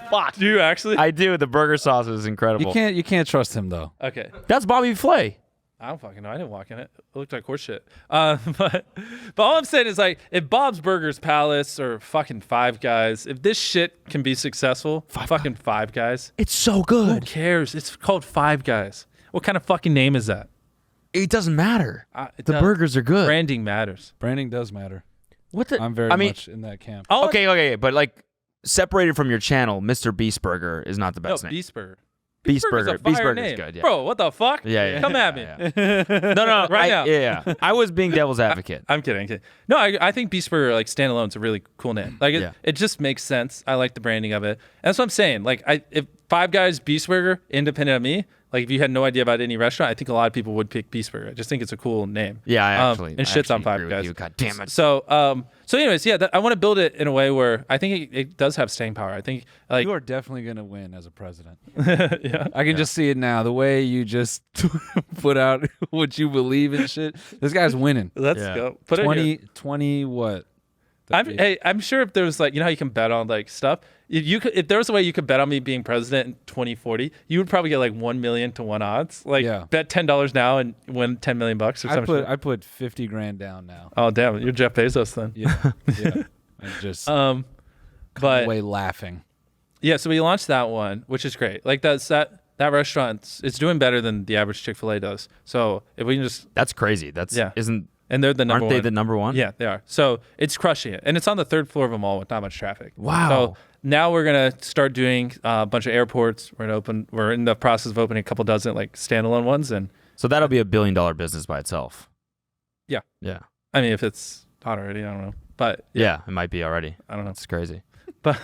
Fuck. Do you actually?
I do. The burger sauce is incredible.
You can't trust him though.
Okay.
That's Bobby Flay.
I don't fucking know. I didn't walk in it. It looked like horse shit. But all I'm saying is like, if Bob's Burgers Palace or fucking Five Guys, if this shit can be successful, Five Guys.
It's so
Who
good.
cares? It's called Five Guys. What kind of fucking name is that?
It doesn't matter. The
does.
burgers are good.
Branding matters.
Branding does matter.
What the?
I'm very much in that camp.
Okay, but like separated from your channel, Mr. Beast Burger is not the best name.
Beast Burger.
Beast Burger. Beast
Burger
is good. Yeah.
Bro, what the fuck?
Yeah.
Come at me.
No.
Right now.
Yeah. I was being devil's advocate.
I'm kidding. No, I think Beast Burger, like standalone, is a really cool name. Like it just makes sense. I like the branding of it. And that's what I'm saying. Like if Five Guys Beast Burger, independent of me, like if you had no idea about any restaurant, I think a lot of people would pick Beast Burger. I just think it's a cool name.
Yeah, I actually.
And shits on Five Guys.
God damn it.
So anyways, yeah, I want to build it in a way where I think it does have staying power. I think like
You are definitely gonna win as a president.
yeah.
I can just see it now. The way you just put out what you believe in shit. This guy's winning.
Let's go. Put
20 what?
I'm sure if there was like, how you can bet on like stuff. If there was a way you could bet on me being president in 2040, you would probably get like 1 million to 1 odds. Like bet $10 now and win $10 million bucks or something.
I put 50 grand down now.
Oh damn, you're Jeff Bezos then.
Yeah. And just
but
away laughing.
Yeah, so we launched that one, which is great. Like that restaurant, it's doing better than the average Chick-fil-A does. So if we can
That's crazy.
And they're the number one.
Aren't they the number one?
Yeah, they are. So it's crushing it. And it's on the 3rd floor of a mall with not much traffic.
Wow.
So now we're gonna start doing a bunch of airports. We're in the process of opening a couple dozen like standalone ones, and
So that'll be $1 billion business by itself.
Yeah.
Yeah.
I mean, if it's not already, I don't know. But
Yeah, it might be already.
I don't know.
It's crazy.
But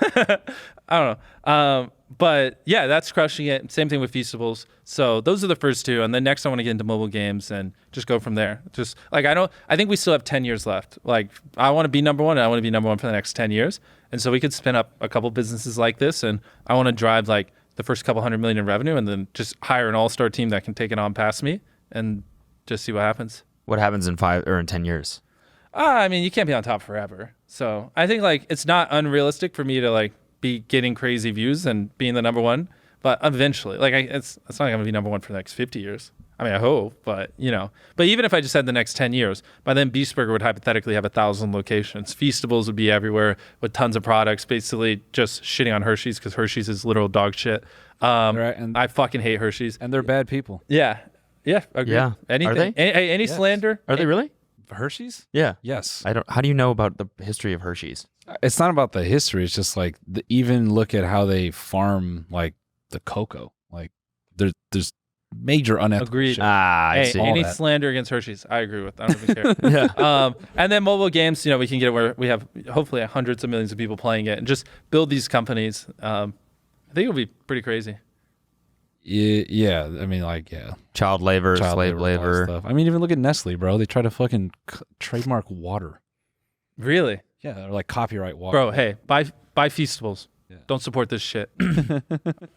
I don't know. But yeah, that's crushing it. Same thing with Feastables. So those are the first two, and then next I want to get into mobile games and just go from there. Just like I think we still have 10 years left. Like I want to be number one, and I want to be number one for the next 10 years. And so we could spin up a couple businesses like this, and I want to drive like the first couple $100 million in revenue, and then just hire an all-star team that can take it on past me, and just see what happens.
What happens in 5 or in 10 years?
I mean, you can't be on top forever. So I think like it's not unrealistic for me to like be getting crazy views and being the number one, but eventually, like it's not gonna be number one for the next 50 years. I mean, I hope, but but even if I just had the next 10 years, by then Beast Burger would hypothetically have 1,000 locations. Feastables would be everywhere with tons of products, basically just shitting on Hershey's because Hershey's is literal dog shit.
Right, and
I fucking hate Hershey's.
And they're bad people.
Yeah. Yeah. Agree.
Yeah.
Anything.
Are they?
Any
Yes.
slander?
Are they really?
Hershey's?
Yeah.
Yes.
How do you know about the history of Hershey's?
It's not about the history. It's just like even look at how they farm like the cocoa. Like there's major unethical
Agreed.
shit.
I see.
Any
that.
slander against Hershey's, I agree with. I don't even care.
Yeah.
And then mobile games, we can get it where we have hopefully hundreds of millions of people playing it and just build these companies. I think it'll be pretty crazy.
Yeah. I mean, like, yeah.
Child labor, slave
all that
labor.
stuff. I mean, even look at Nestle, bro. They try to fucking trademark water.
Really?
Yeah, or like copyright water.
Bro, hey, buy Feastables.
Yeah.
Don't support this shit.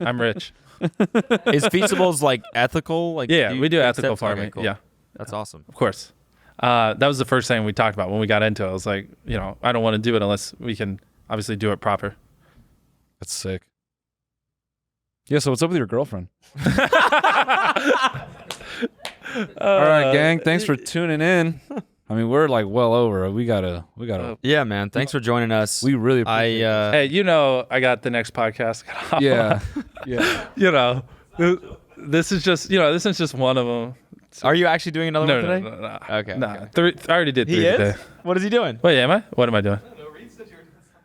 I'm rich.
Is Feastables like ethical? Like
Yeah, we do
accept-
ethical
okay,
farming.
cool.
Yeah,
That's awesome.
of course. That was the first thing we talked about when we got into it. I was like, I don't want to do it unless we can obviously do it proper.
That's sick. Yeah, so what's up with your girlfriend? All right, gang. Thanks for tuning in. I mean, we're like well over. We gotta.
Yeah, man. Thanks for joining us.
We really appreciate it.
Hey, I got the next podcast.
Yeah. Yeah.
This is just one of them.
Are you actually doing another one today?
No.
Okay.
Nah,
okay.
I already did 3
He is?
today.
What is he doing?
Wait, am I? What am I doing?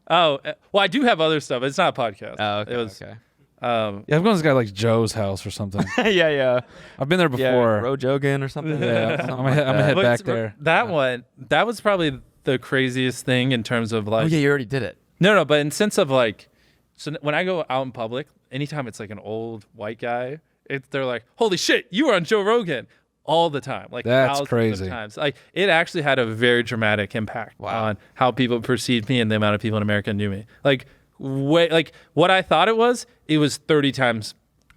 Oh, well, I do have other stuff. It's not a podcast.
Oh, okay.
It was,
okay.
Yeah, I'm going to this guy like Joe's house or something.
yeah.
I've been there before.
Rojogan or something.
Yeah, I'm gonna head
but
back there.
That was probably the craziest thing in terms of like.
Oh yeah, you already did it.
No, but in sense of like, so when I go out in public, anytime it's like an old white guy, they're like, "Holy shit, you were on Joe Rogan." All the time, like
That's
thousands
crazy.
of times. Like it actually had a very dramatic impact on how people perceived me and the amount of people in America knew me. Like what I thought it was 30 times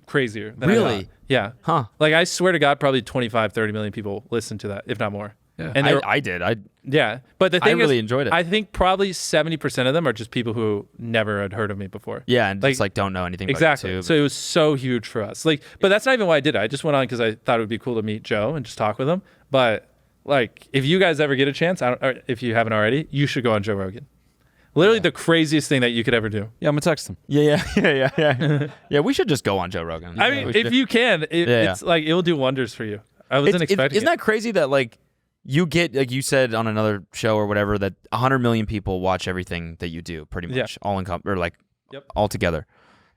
crazier. Than I
Really?
thought. Yeah.
Huh.
Like I swear to God, probably 25, 30 million people listened to that, if not more.
Yeah.
And
I did.
yeah. But the thing
really
is,
enjoyed it.
I think probably 70% of them are just people who never had heard of me before.
Yeah, and just like don't know anything
Exactly.
about YouTube.
So it was so huge for us. Like, but that's not even why I did it. I just went on because I thought it would be cool to meet Joe and just talk with him. But like, if you guys ever get a chance, or if you haven't already, you should go on Joe Rogan. Literally the craziest thing that you could ever do.
Yeah, I'm gonna text him.
Yeah. Yeah, we should just go on Joe Rogan.
I mean, if you can, it's like it will do wonders for you. I wasn't expecting.
Isn't that crazy that like you get, like you said on another show or whatever, that 100 million people watch everything that you do, pretty much all together.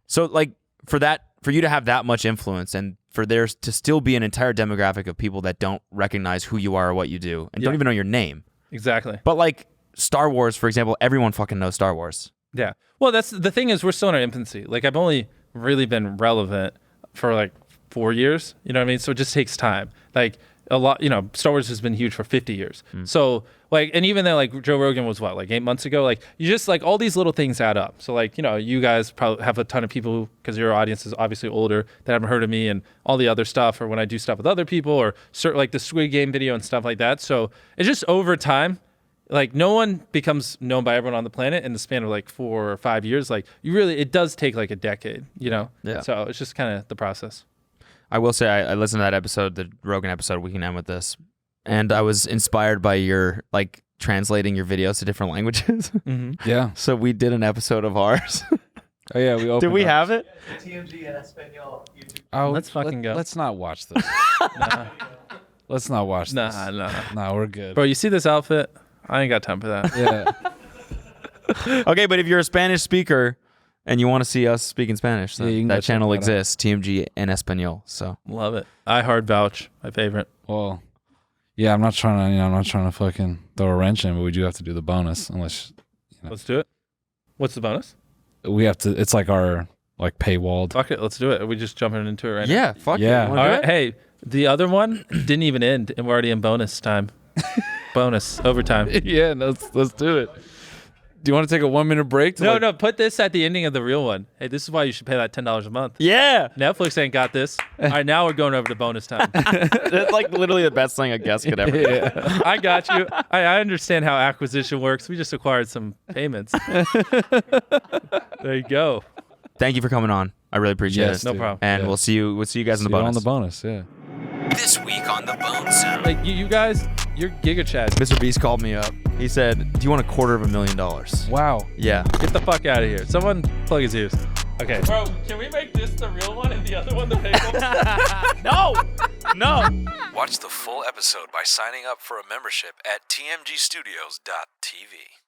So like for you to have that much influence and for there to still be an entire demographic of people that don't recognize who you are or what you do and don't even know your name.
Exactly.
But like Star Wars, for example, everyone fucking knows Star Wars.
Yeah. Well, that's the thing is we're still in our infancy. Like I've only really been relevant for like 4 years. You know what I mean? So it just takes time. Like a lot, Star Wars has been huge for 50 years. So like, and even then like Joe Rogan was what, like 8 months ago? Like you just like all these little things add up. So like, you guys probably have a ton of people because your audience is obviously older that haven't heard of me and all the other stuff, or when I do stuff with other people or like the Squid Game video and stuff like that. So it's just over time. Like no one becomes known by everyone on the planet in the span of like 4 or 5 years. Like it does take like a decade, Yeah. So it's just kind of the process.
I will say I listened to that episode, the Rogan episode. We can end with this, and I was inspired by your like translating your videos to different languages.
Mm-hmm.
Yeah.
So we did an episode of ours.
Oh yeah, we opened.
Did we
up.
have it?
TMG and Espanol YouTube.
Oh,
Let's fucking go.
Let's not watch this. Let's not watch this. Nah, we're good.
Bro, you see this outfit? I ain't got time for that.
Yeah.
Okay, but if you're a Spanish speaker, and you want to see us speaking Spanish,
Yeah, you can
that
go check
channel
that out.
exists, TMG en Español. So
Love it. I hard vouch. My favorite.
Well, yeah, I'm not trying to fucking throw a wrench in, but we do have to do the bonus unless
Let's do it. What's the bonus?
we have to. It's like our paywalled.
Fuck it. Let's do it. Are we just jumping into it right now?
yeah, fuck
Yeah.
it.
All right. Hey, the other one didn't even end, and we're already in bonus time. Bonus overtime.
Yeah, let's do it. Do you want to take a 1 minute break?
No. Put this at the ending of the real one. Hey, this is why you should pay that $10 a month.
Yeah,
Netflix ain't got this. All right, now we're going over to bonus time.
that's like literally the best thing a guest could ever do.
Yeah.
I got you. I understand how acquisition works. We just acquired some payments. There you go.
Thank you for coming on. I really appreciate
Yes,
it.
No
dude.
problem.
And
Yeah.
we'll see you guys in the
See you
bonus.
on the bonus, yeah.
This week on the Bone Zone.
Like you guys, you're Giga Chad.
Mr. Beast called me up. He said, "Do you want $250,000?"
Wow.
Yeah.
Get the fuck out of here. Someone plug his ears. Okay. Bro, can we make this the real one and the other one the fake one?
No.
Watch the full episode by signing up for a membership at tmgstudios.tv.